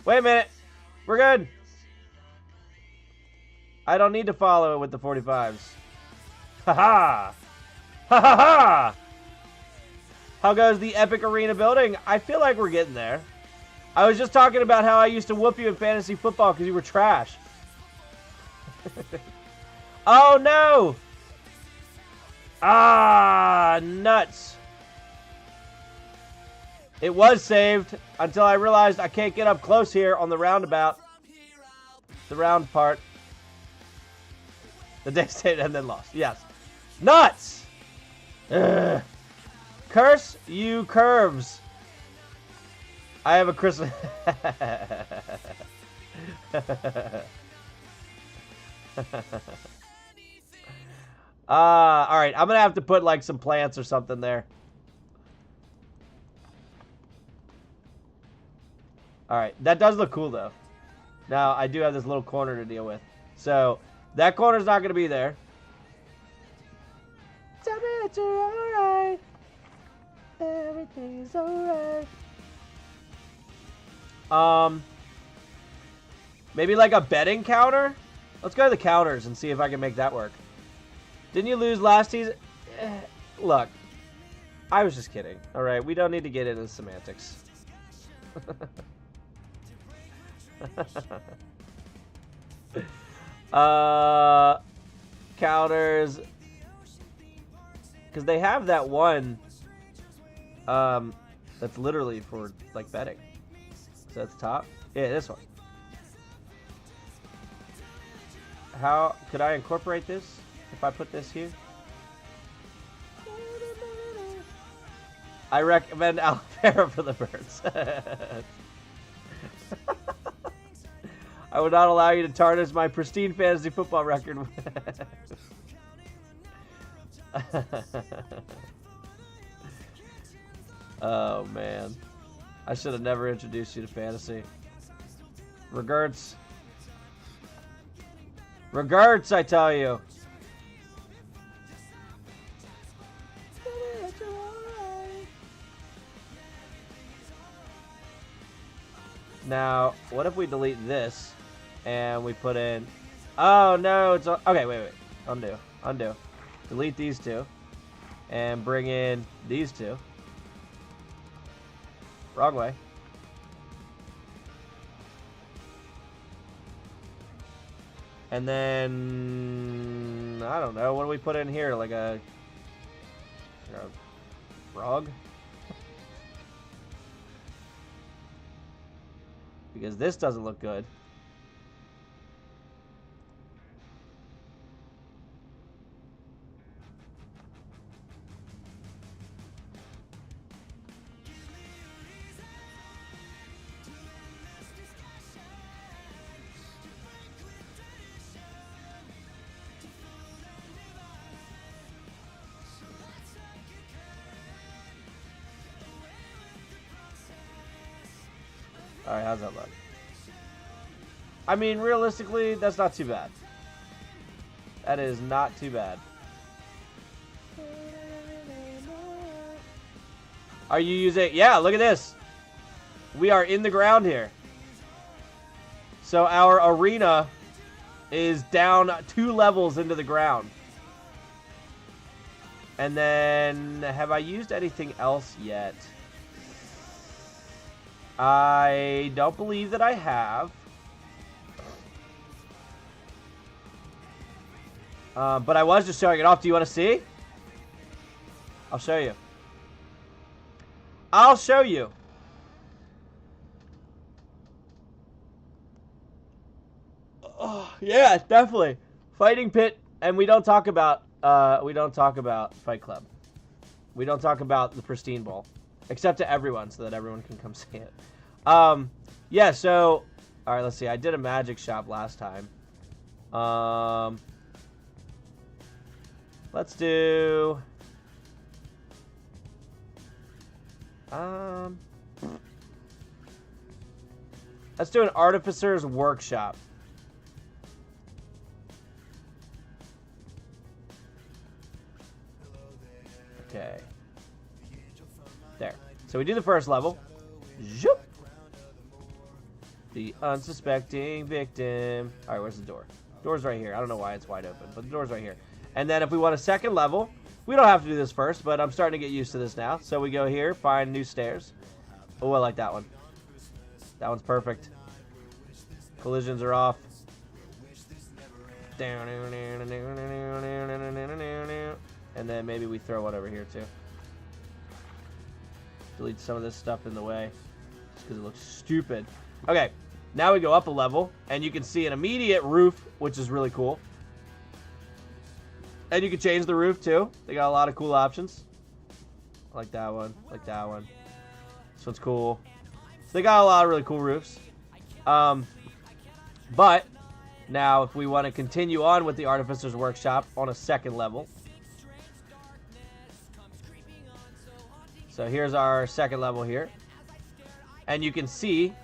S1: Wait a minute. We're good. I don't need to follow it with the 45s. Ha-ha! Ha-ha-ha! How goes the epic arena building? I feel like we're getting there. I was just talking about how I used to whoop you in fantasy football because you were trash. Oh, no! Ah, nuts. It was saved until I realized I can't get up close here on the roundabout. The round part. The day stayed and then lost. Yes. Nuts! Ugh. Curse you curves. I have a Christmas... All right. I'm going to have to put, like, some plants or something there. All right. That does look cool, though. Now, I do have this little corner to deal with. So, that corner's not going to be there. Tell me that you're alright. Everything's alright. Maybe like a betting counter? Let's go to the counters and see if I can make that work. Didn't you lose last season? Look, I was just kidding. Alright, we don't need to get into semantics. Counters. Because they have that one that's literally for, like, betting. So that's top. Yeah, this one. How could I incorporate this if I put this here? I recommend aloe vera for the birds. I would not allow you to tarnish my pristine fantasy football record. Oh, man. I should have never introduced you to fantasy. Regards. Regards, I tell you. Now, what if we delete this and we put in... Oh, no, it's... Okay, wait. Undo. Delete these two and bring in these two. Wrong way. And then... I don't know. What do we put in here? Like a rug? Because this doesn't look good. Alright, how's that look? I mean, realistically, that's not too bad. That is not too bad. Are you using... Yeah, look at this. We are in the ground here. So our arena is down 2 levels into the ground. And then, have I used anything else yet? I don't believe that I have. But I was just showing it off. Do you want to see? I'll show you. I'll show you. Oh, yeah, definitely. Fighting pit, and we don't talk about Fight Club. We don't talk about the Pristine Bowl. Except to everyone, so that everyone can come see it. Yeah, so... Alright, let's see. I did a magic shop last time. Let's do... Let's do an artificer's workshop. Okay. There. So we do the first level. Zoop. The unsuspecting victim. Alright, where's the door? Door's right here. I don't know why it's wide open, but the door's right here. And then if we want a second level, we don't have to do this first, but I'm starting to get used to this now. So we go here, find new stairs. Oh, I like that one. That one's perfect. Collisions are off. And then maybe we throw one over here too. Delete some of this stuff in the way, just because it looks stupid. Okay, now we go up a level, and you can see an immediate roof, which is really cool. And you can change the roof too. They got a lot of cool options. I like that one. I like that one. This one's cool. So they got a lot of really cool roofs. But now, if we want to continue on with the Artificer's Workshop on a second level, So here's our second level here. And you can see,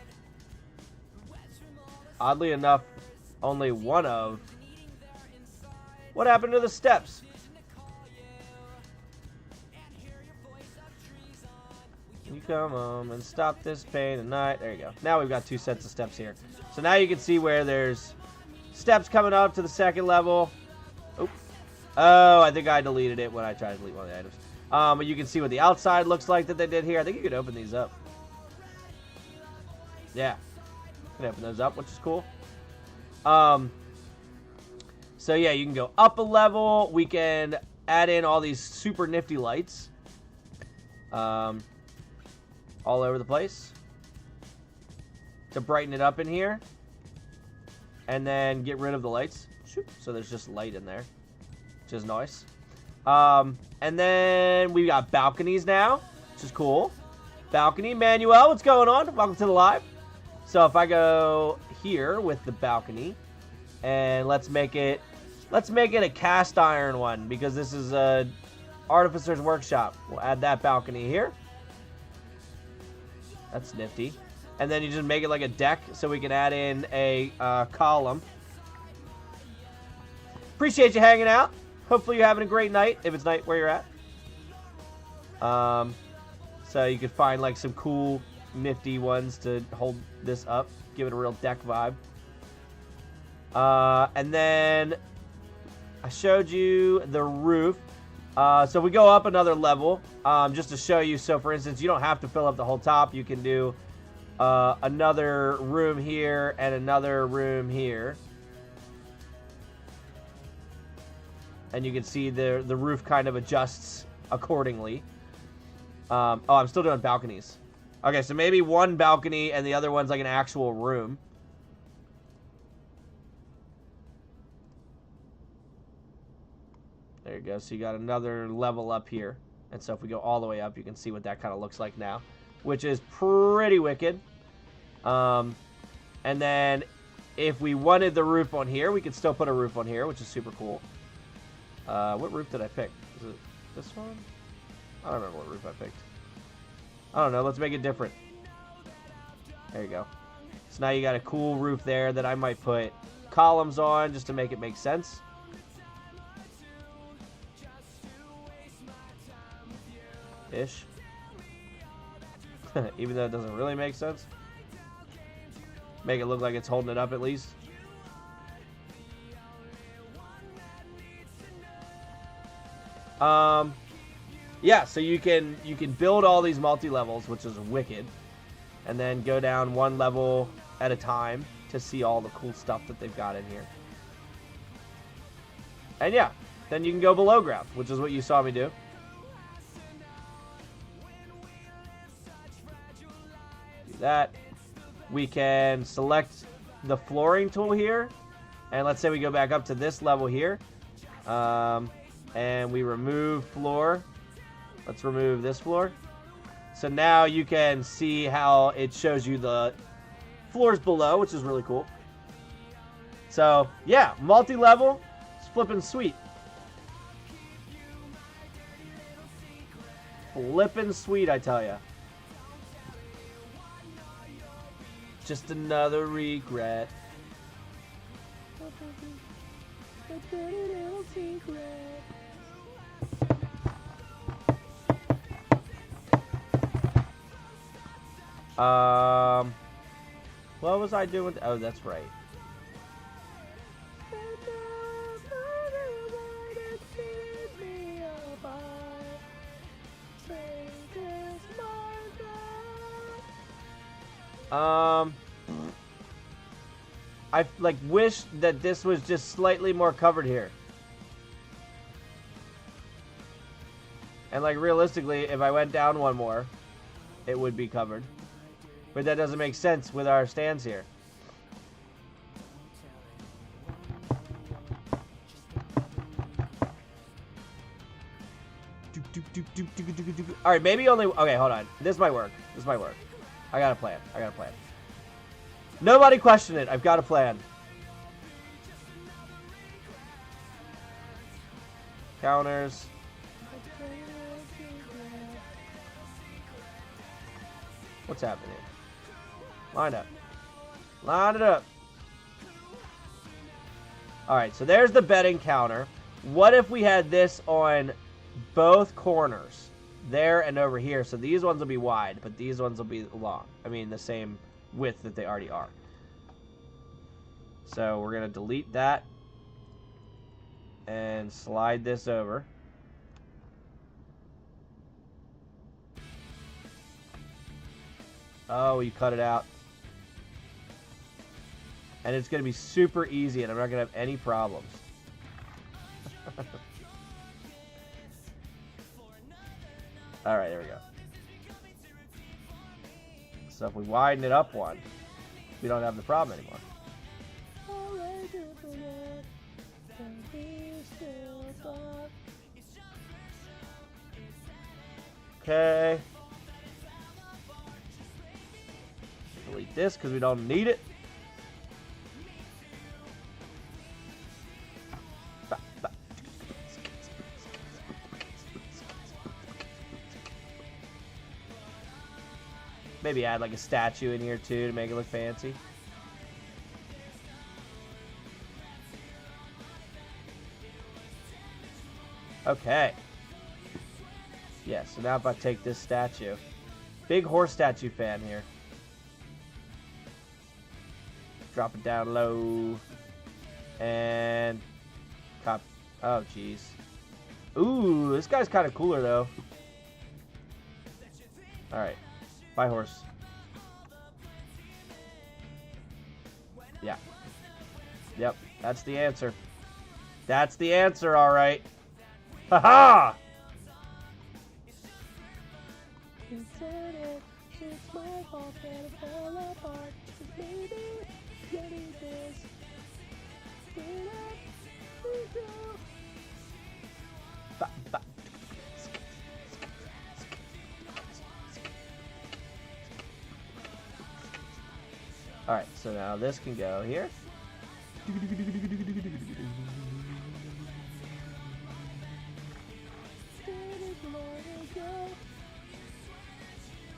S1: oddly enough, only one of... What happened to the steps? You come home and stop this pain tonight. There you go. Now we've got 2 sets of steps here. So now you can see where there's steps coming up to the second level. Oop. Oh, I think I deleted it when I tried to delete one of the items. But you can see what the outside looks like that they did here. I think you could open these up. Yeah. You can open those up, which is cool. So yeah, you can go up a level. We can add in all these super nifty lights. All over the place. To brighten it up in here. And then get rid of the lights. So there's just light in there. Which is nice. And then we got balconies now. Which is cool. Balcony. Manuel, what's going on? Welcome to the live. So if I go here with the balcony. And let's make it a cast iron one. Because this is a Artificer's Workshop. We'll add that balcony here. That's nifty. And then you just make it like a deck so we can add in a column. Appreciate you hanging out. Hopefully you're having a great night, if it's night where you're at. So you could find like some cool, nifty ones to hold this up. Give it a real deck vibe. And then I showed you the roof. So we go up another level, just to show you. So for instance, you don't have to fill up the whole top. You can do another room here and another room here. And you can see the roof kind of adjusts accordingly. Oh, I'm still doing balconies. Okay, so maybe one balcony and the other one's like an actual room. There you go. So you got another level up here. And so if we go all the way up, you can see what that kind of looks like now. Which is pretty wicked. And then if we wanted the roof on here, we could still put a roof on here, which is super cool. What roof did I pick? Is it this one? I don't remember what roof I picked. I don't know. Let's make it different. There you go. So now you got a cool roof there that I might put columns on just to make it make sense. Ish. Even though it doesn't really make sense. Make it look like it's holding it up at least. Yeah, so you can build all these multi-levels, which is wicked. And then go down one level at a time to see all the cool stuff that they've got in here. And yeah, then you can go below ground, which is what you saw me do. Do that. We can select the flooring tool here. And let's say we go back up to this level here. And we remove floor. Let's remove this floor. So now you can see how it shows you the floors below, which is really cool. So, yeah, multi-level. It's flipping sweet. Flipping sweet, I tell ya. Just another regret. What was I doing? Oh, that's right. I like wish that this was just slightly more covered here. And like realistically, if I went down one more, it would be covered. But that doesn't make sense with our stands here. Alright, maybe only... Okay, hold on. This might work. This might work. I got a plan. I got a plan. Nobody question it. I've got a plan. Counters. What's happening here? Line up. Line it up. Alright, so there's the betting counter. What if we had this on both corners? There and over here. So these ones will be wide, but these ones will be long. I mean, the same width that they already are. So we're going to delete that. And slide this over. Oh, you cut it out. And it's going to be super easy, and I'm not going to have any problems. Alright, there we go. So if we widen it up one, we don't have the problem anymore. Okay. Delete this because we don't need it. Maybe add like a statue in here too to make it look fancy. Okay. Yeah, so now if I take this statue. Big horse statue fan here. Drop it down low. And cop. Oh, jeez. Ooh, this guy's kind of cooler though. Alright. Bye, horse. Yeah. Yep, that's the answer. That's the answer, alright. Ha-ha! It's my fault that it fell apart. Maybe getting this. Alright, so now this can go here.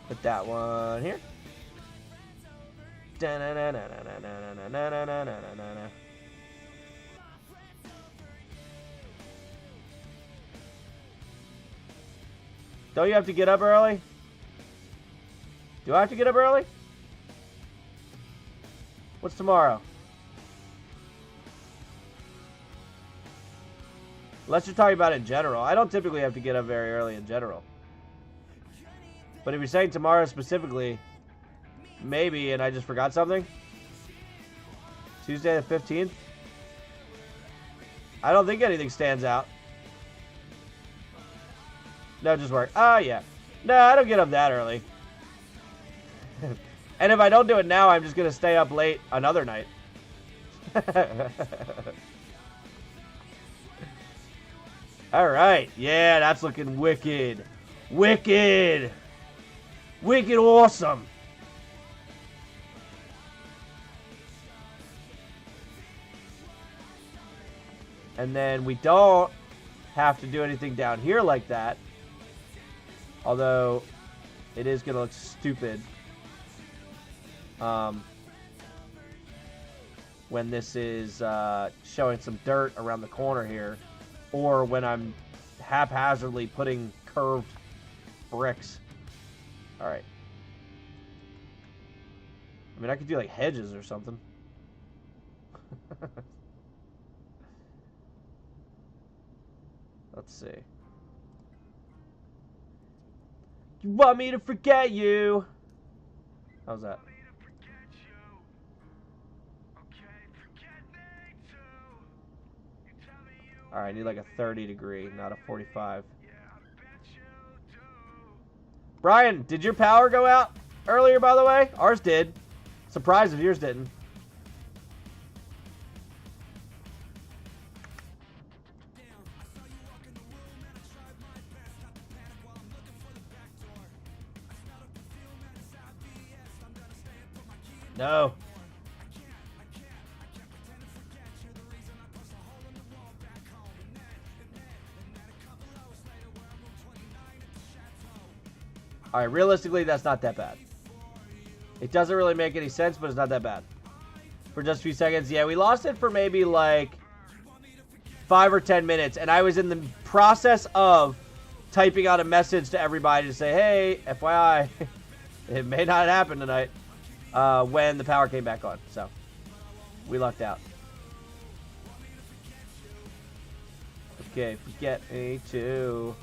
S1: Put that one here. Don't you have to get up early? Do I have to get up early? What's tomorrow? Unless you're talking about it in general. I don't typically have to get up very early in general. But if you're saying tomorrow specifically, maybe, and I just forgot something. Tuesday the 15th? I don't think anything stands out. No, just work. Oh, yeah. No, I don't get up that early. And if I don't do it now, I'm just going to stay up late another night. Alright. Yeah, that's looking wicked. Wicked. Wicked awesome. And then we don't have to do anything down here like that. Although, it is going to look stupid. When this is showing some dirt around the corner here, or when I'm haphazardly putting curved bricks. Alright. I mean, I could do like hedges or something. Let's see. You want me to forget you? How's that? Alright, I need like a 30 degree, not a 45. Brian, did your power go out earlier, by the way? Ours did. Surprised if yours didn't. No. Alright, realistically, that's not that bad. It doesn't really make any sense, but it's not that bad. For just a few seconds. Yeah, we lost it for maybe like 5 or 10 minutes. And I was in the process of typing out a message to everybody to say, hey, FYI, it may not happen tonight, when the power came back on. So, we lucked out. Okay, forget me too.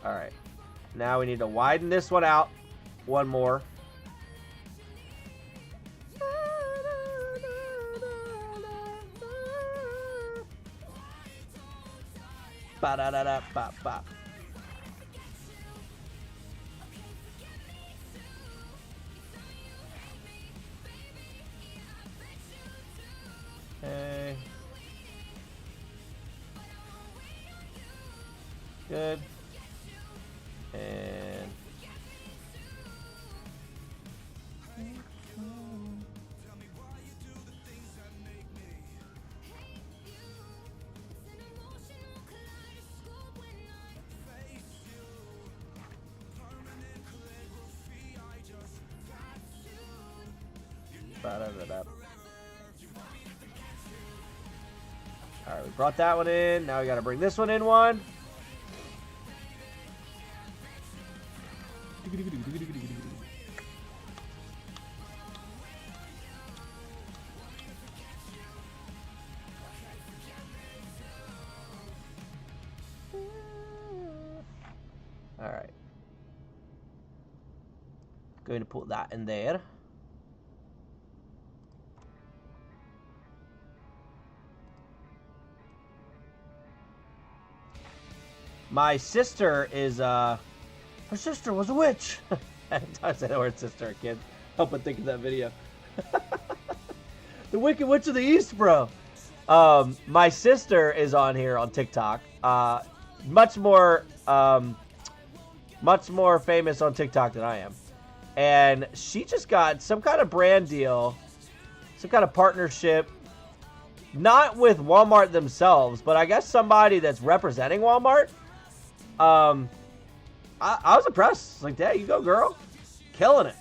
S1: Alright. Now we need to widen this one out. One more. Ba-da-da-da-ba-ba. Okay. Good. And all right, we brought that one in. Now we got to bring this one in one. All right. Going to put that in there. My sister is, her sister was a witch. I say the word sister, kids. Help but think of that video. The Wicked Witch of the East, bro. My sister is on here on TikTok. Much more famous on TikTok than I am. And she just got some kind of brand deal, some kind of partnership, not with Walmart themselves, but I guess somebody that's representing Walmart. I was impressed. Like, there you go, girl. Killing it.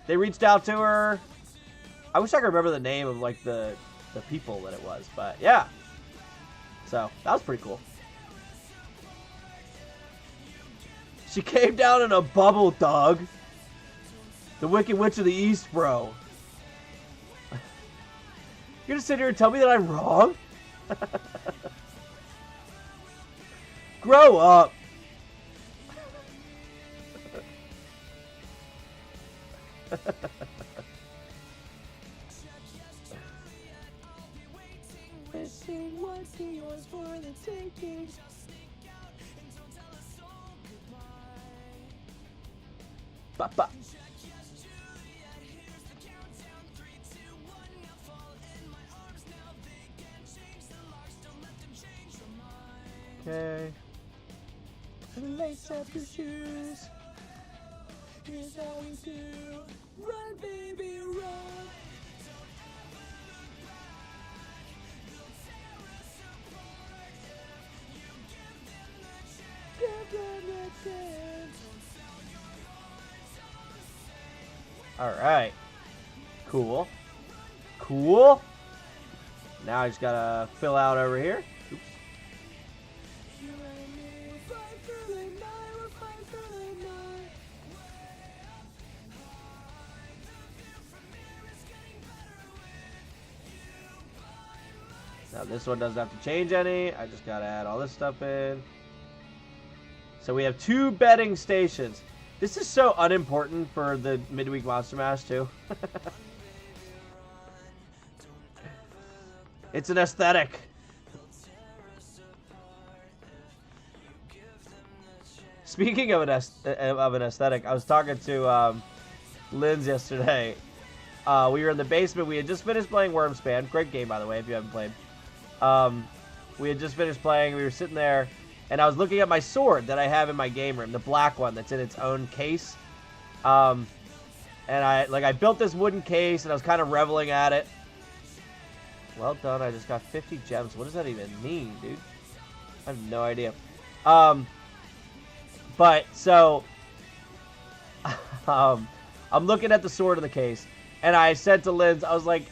S1: They reached out to her. I wish I could remember the name of, like, the people that it was. But, yeah. So, that was pretty cool. She came down in a bubble, dog. The Wicked Witch of the East, bro. You're gonna sit here and tell me that I'm wrong? Grow up. Ba-ba. Okay. Lace up your shoes. Here's how we do. Run, baby, run. Give them a chance. All right. Cool. Cool. Now I just gotta fill out over here. Oops. Now this one doesn't have to change any. I just gotta add all this stuff in. So we have 2 betting stations. This is so unimportant for the Midweek Monster Mash too. It's an aesthetic. Speaking of an aesthetic, I was talking to Linz yesterday. We were in the basement. We had just finished playing Wormspan. Great game, by the way, if you haven't played. We had just finished playing. We were sitting there, and I was looking at my sword that I have in my game room, the black one that's in its own case. And And I built this wooden case, and I was kind of reveling at it. Well done. I just got 50 gems. What does that even mean, dude? I have no idea. But so I'm looking at the sword in the case, and I said to Linz, I was like,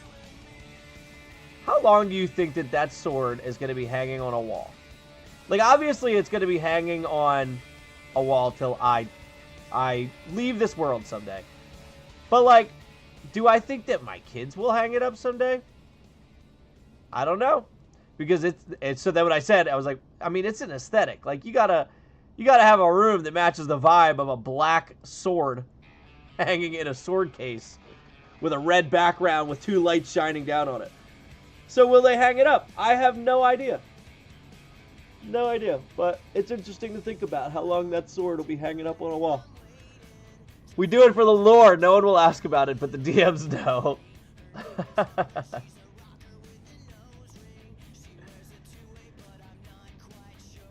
S1: how long do you think that that sword is going to be hanging on a wall? Like, obviously, it's going to be hanging on a wall till I leave this world someday. But, like, do I think that my kids will hang it up someday? I don't know. Because it's so then when I said, I was like, I mean, it's an aesthetic. Like, you gotta have a room that matches the vibe of a black sword hanging in a sword case with a red background with 2 lights shining down on it. So will they hang it up? I have no idea. No idea. But it's interesting to think about how long that sword will be hanging up on a wall. We do it for the lore. No one will ask about it, but the DMs know.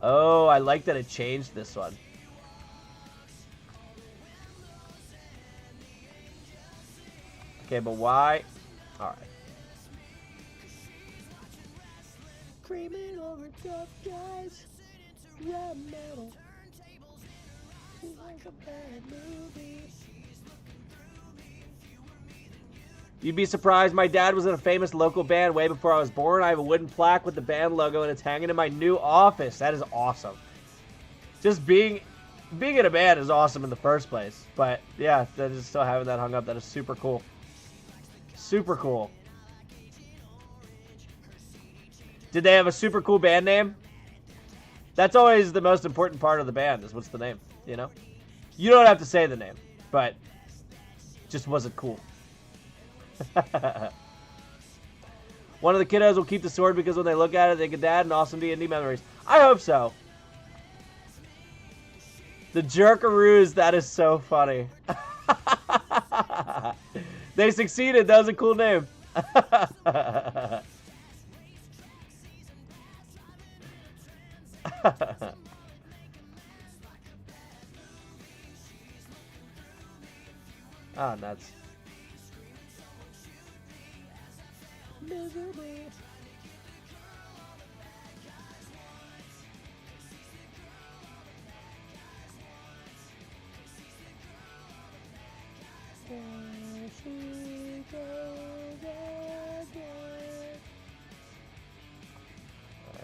S1: Oh, I like that it changed this one. Okay, but why? All right. Creaming over tough guys. Rap metal. Like a bad movie. You'd be surprised, my dad was in a famous local band way before I was born. I have a wooden plaque with the band logo, and it's hanging in my new office. That is awesome. Just being in a band is awesome in the first place. But, yeah, just still having that hung up, that is super cool. Super cool. Did they have a super cool band name? That's always the most important part of the band, is what's the name, you know? You don't have to say the name, but just was it cool? One of the kiddos will keep the sword because when they look at it, they get dad and awesome D&D memories. I hope so. The Jerkaroos, that is so funny. They succeeded. That was a cool name. Ah, nuts. Miserable.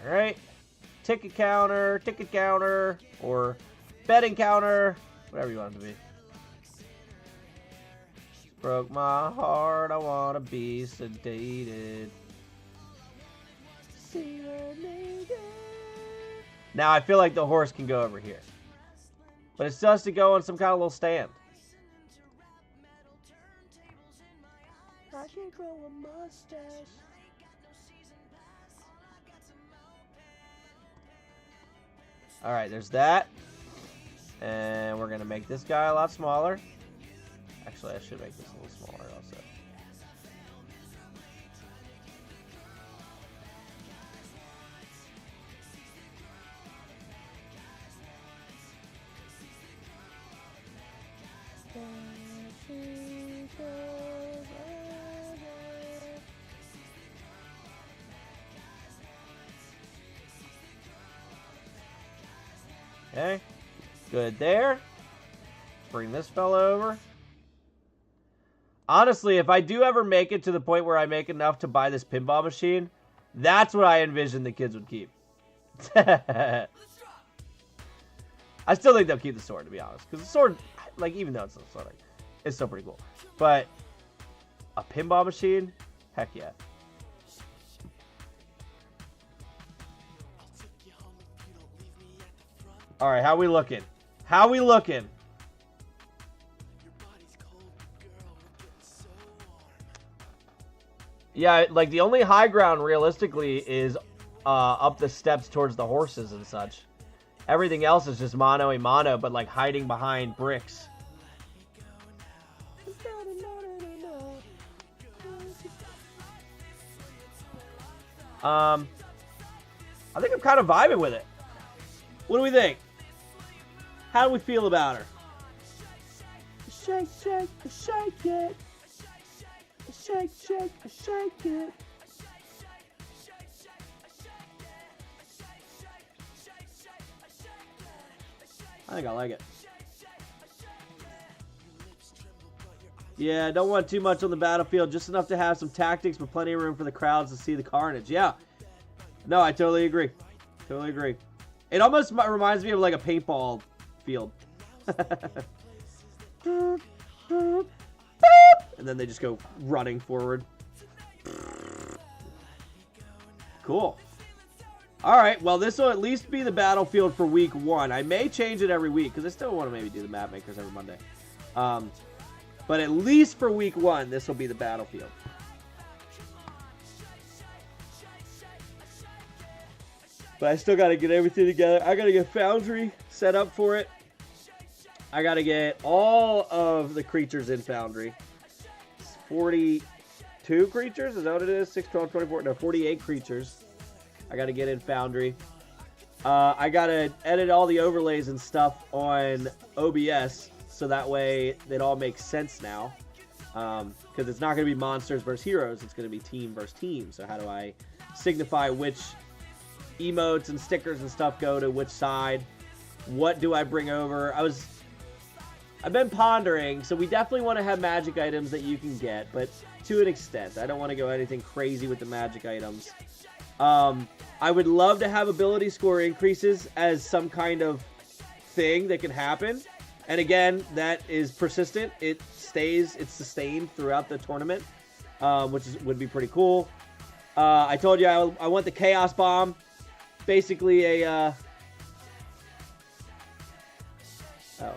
S1: All right. Ticket counter, or betting counter, whatever you want it to be. Broke my heart, I wanna be sedated. Now I feel like the horse can go over here. But it still has to go on some kind of little stand. I can grow a mustache. Alright, there's that. And we're gonna make this guy a lot smaller. Actually, I should make this a little smaller also. Okay, good there. Bring this fella over. Honestly, if I do ever make it to the point where I make enough to buy this pinball machine, that's what I envision the kids would keep. I still think they'll keep the sword, to be honest. Because the sword, like, even though it's not sword, it's still pretty cool. But a pinball machine? Heck yeah. Alright, how we looking? How we looking? Yeah, like, the only high ground, realistically, is up the steps towards the horses and such. Everything else is just mano-a-mano, but, like, hiding behind bricks. I think I'm kind of vibing with it. What do we think? How do we feel about her? shake, shake, shake it. Shake, shake, shake it. I think I like it. Yeah, don't want too much on the battlefield. Just enough to have some tactics, but plenty of room for the crowds to see the carnage. Yeah. No, I totally agree. Totally agree. It almost reminds me of like a paintball field. And then they just go running forward. Cool. All right, well, this will at least be the battlefield for week 1. I may change it every week because I still want to maybe do the map makers every Monday. But at least for week 1, this will be the battlefield. But I still got to get everything together. I got to get Foundry set up for it. I got to get all of the creatures in Foundry. It's 42 creatures? Is that what it is? 6, 12, 24? No, 48 creatures. I got to get in Foundry. I got to edit all the overlays and stuff on OBS so that way it all makes sense now. Because it's not going to be monsters versus heroes. It's going to be team versus team. So how do I signify which emotes and stickers and stuff go to which side? What do I bring over? I've been pondering. So we definitely want to have magic items that you can get, but to an extent. I don't want to go anything crazy with the magic items. I would love to have ability score increases as some kind of thing that can happen. And again, that is persistent. It's sustained throughout the tournament, which would be pretty cool. I told you I want the Chaos Bomb. Basically a... Oh.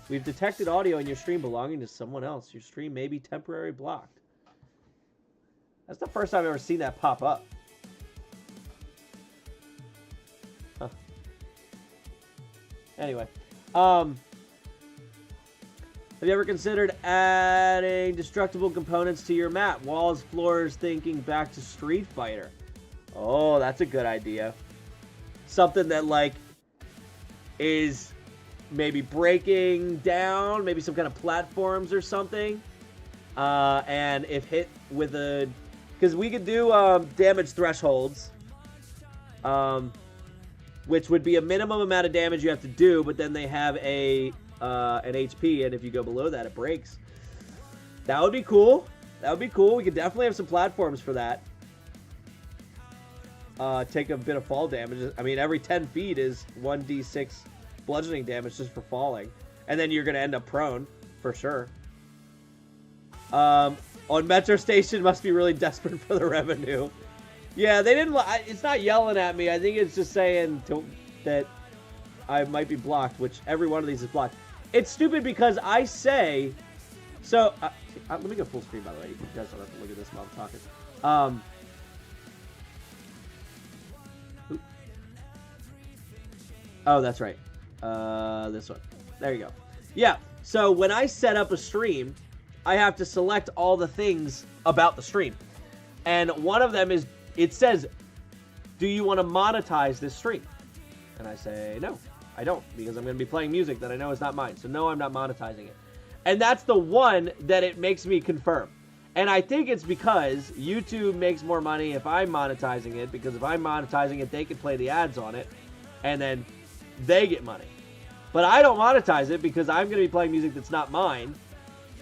S1: We've detected audio in your stream belonging to someone else. Your stream may be temporarily blocked. That's the first time I've ever seen that pop up. Huh. Anyway. Have you ever considered adding destructible components to your map? Walls, floors, thinking back to Street Fighter. Oh, that's a good idea. Something that, like, is maybe breaking down, maybe some kind of platforms or something. And if hit with a... Because we could do damage thresholds. Which would be a minimum amount of damage you have to do, but then they have an HP, and if you go below that, it breaks. That would be cool. That would be cool. We could definitely have some platforms for that. Take a bit of fall damage. I mean, every 10 feet is 1d6 bludgeoning damage just for falling. And then you're going to end up prone, for sure. On Metro Station, must be really desperate for the revenue. Yeah, they didn't... It's not yelling at me. I think it's just saying that I might be blocked, which every one of these is blocked. It's stupid because I say... So, let me go full screen, by the way. You guys don't have to look at this while I'm talking. Oh, that's right. This one. There you go. Yeah, so when I set up a stream, I have to select all the things about the stream. And one of them is... It says, do you want to monetize this stream? And I say, no, I don't, because I'm going to be playing music that I know is not mine. So no, I'm not monetizing it. And that's the one that it makes me confirm. And I think it's because YouTube makes more money if I'm monetizing it, because if I'm monetizing it, they can play the ads on it, and then they get money. But I don't monetize it because I'm going to be playing music that's not mine.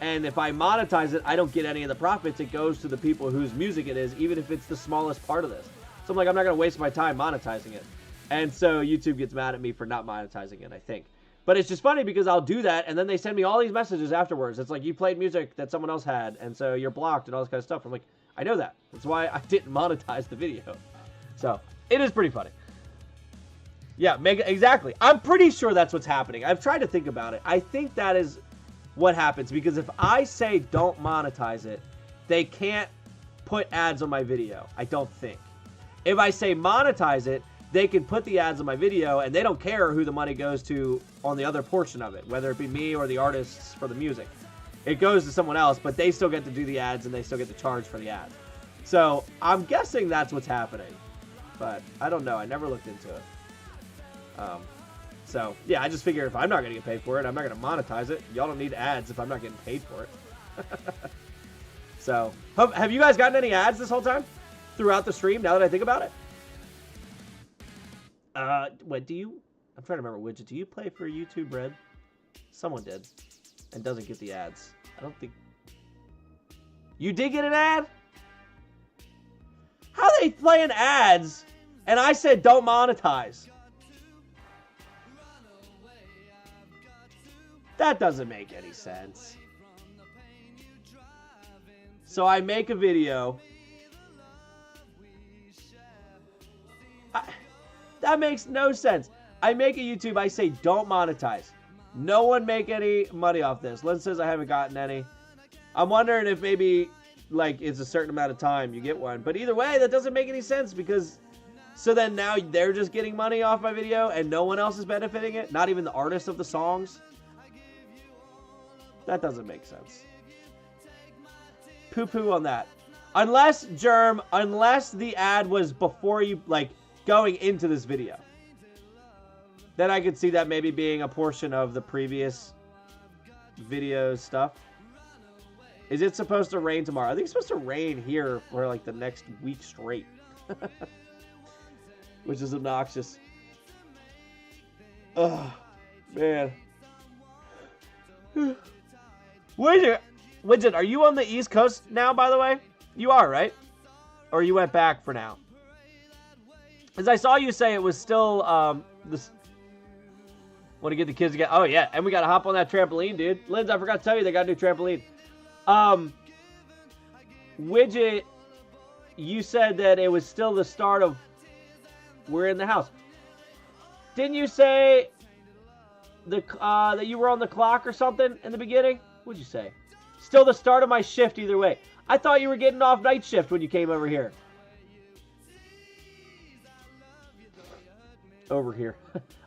S1: And if I monetize it, I don't get any of the profits. It goes to the people whose music it is, even if it's the smallest part of this. So I'm like, I'm not going to waste my time monetizing it. And so YouTube gets mad at me for not monetizing it, I think. But it's just funny because I'll do that, and then they send me all these messages afterwards. It's like, you played music that someone else had, and so you're blocked and all this kind of stuff. I'm like, I know that. That's why I didn't monetize the video. So it is pretty funny. Yeah, exactly. I'm pretty sure that's what's happening. I've tried to think about it. I think that is... what happens, because if I say don't monetize it, they can't put ads on my video, I don't think. If I say monetize it, they can put the ads on my video, and they don't care who the money goes to on the other portion of it, whether it be me or the artists for the music. It goes to someone else, but they still get to do the ads, and they still get to charge for the ads. So I'm guessing that's what's happening, but I don't know. I never looked into it. So, yeah, I just figure if I'm not going to get paid for it, I'm not going to monetize it. Y'all don't need ads if I'm not getting paid for it. So, have you guys gotten any ads this whole time? Throughout the stream, now that I think about it? What, do you... I'm trying to remember, Widget, do you play for YouTube Red? Someone did. And doesn't get the ads. I don't think... You did get an ad? How are they playing ads? And I said don't monetize. That doesn't make any sense. So I make a video. That makes no sense. I make a YouTube, I say don't monetize. No one make any money off this. Lynn says I haven't gotten any. I'm wondering if maybe, like, it's a certain amount of time you get one. But either way, that doesn't make any sense because... So then now they're just getting money off my video and no one else is benefiting it? Not even the artist of the songs? That doesn't make sense. Poo-poo on that. Unless, Germ, unless the ad was before you, like, going into this video. Then I could see that maybe being a portion of the previous video stuff. Is it supposed to rain tomorrow? I think it's supposed to rain here for, like, the next week straight. Which is obnoxious. Ugh, man. Widget, are you on the East Coast now, by the way? You are, right? Or you went back for now? As I saw you say it was still, this... Want to get the kids again? Oh, yeah. And we got to hop on that trampoline, dude. Linz, I forgot to tell you they got a new trampoline. Widget, you said that it was still the start of we're in the house. Didn't you say that you were on the clock or something in the beginning? What'd you say? Still the start of my shift either way. I thought you were getting off night shift when you came over here. Over here.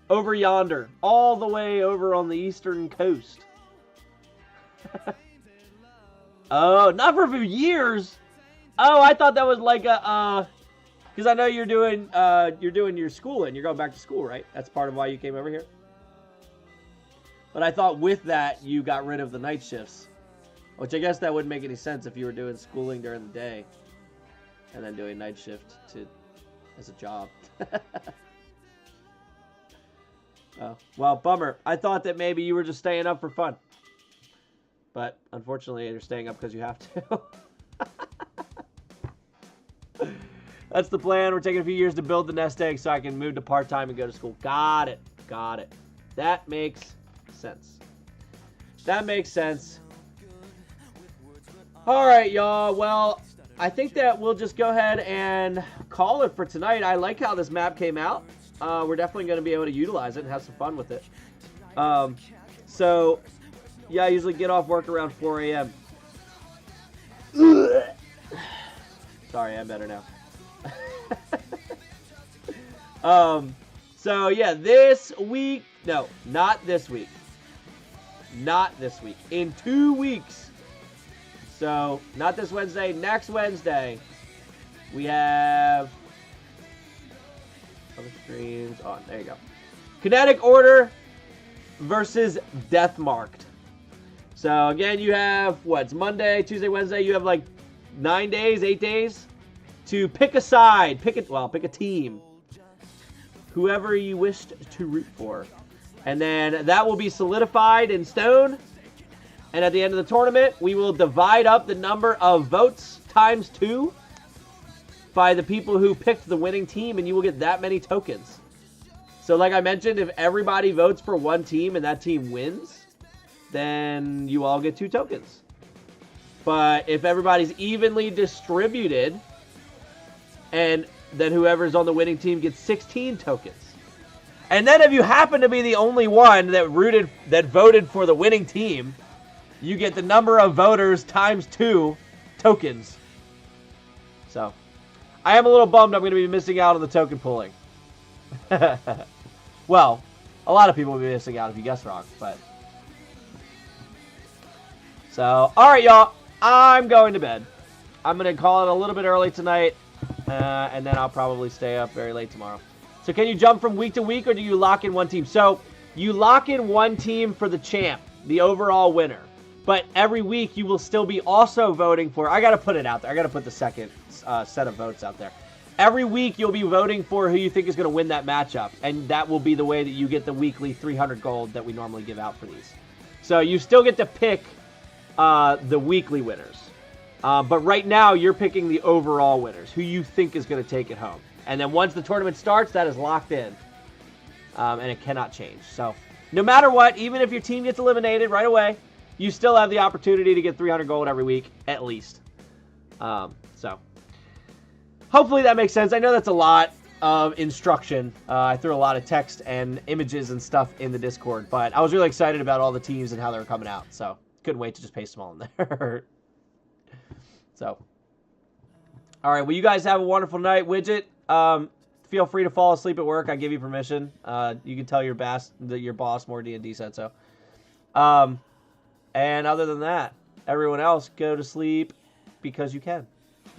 S1: Over yonder. All the way over on the eastern coast. Oh, not for a few years. Oh, I thought that was like a, because I know you're doing your schooling. You're going back to school, right? That's part of why you came over here. But I thought with that, you got rid of the night shifts. Which I guess that wouldn't make any sense if you were doing schooling during the day. And then doing night shift as a job. Oh, well, bummer. I thought that maybe you were just staying up for fun. But, unfortunately, you're staying up because you have to. That's the plan. We're taking a few years to build the nest egg so I can move to part-time and go to school. Got it. Got it. That makes sense. That makes sense. All right, y'all. Well, I think that we'll just go ahead and call it for tonight. I like how this map came out. We're definitely going to be able to utilize it and have some fun with it. So, yeah, I usually get off work around 4 a.m. Sorry, I'm better now. So, yeah, this week... No, not this week. Not this week. In 2 weeks. So, not this Wednesday. Next Wednesday, we have... Other screens on. There you go. Kinetic Order versus Death Marked. So, again, you have, what, it's Monday, Tuesday, Wednesday. You have, like, 9 days, 8 days to pick a side. Pick a team. Whoever you wished to root for. And then that will be solidified in stone. And at the end of the tournament, we will divide up the number of votes times 2 by the people who picked the winning team, and you will get that many tokens. So like I mentioned, if everybody votes for one team and that team wins, then you all get 2 tokens. But if everybody's evenly distributed, and then whoever's on the winning team gets 16 tokens. And then if you happen to be the only one that voted for the winning team, you get the number of voters times 2 tokens. So, I am a little bummed I'm going to be missing out on the token pulling. Well, a lot of people will be missing out if you guess wrong, but... So, alright y'all, I'm going to bed. I'm going to call it a little bit early tonight, and then I'll probably stay up very late tomorrow. So can you jump from week to week, or do you lock in one team? So, You lock in one team for the champ, the overall winner. But every week you will still be also voting for, I got to put it out there. I got to put the second set of votes out there. Every week you'll be voting for who you think is going to win that matchup. And that will be the way that you get the weekly 300 gold that we normally give out for these. So you still get to pick the weekly winners. But right now you're picking the overall winners, who you think is going to take it home. And then once the tournament starts, that is locked in. And it cannot change. So no matter what, even if your team gets eliminated right away, you still have the opportunity to get 300 gold every week, at least. So hopefully that makes sense. I know that's a lot of instruction. I threw a lot of text and images and stuff in the Discord, but I was really excited about all the teams and how they were coming out. So couldn't wait to just paste them all in there. So, all right. Well, you guys have a wonderful night. Widget, feel free to fall asleep at work. I give you permission. You can tell your boss more D&D said so. And other than that, everyone else, go to sleep because you can.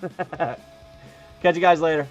S1: Catch you guys later.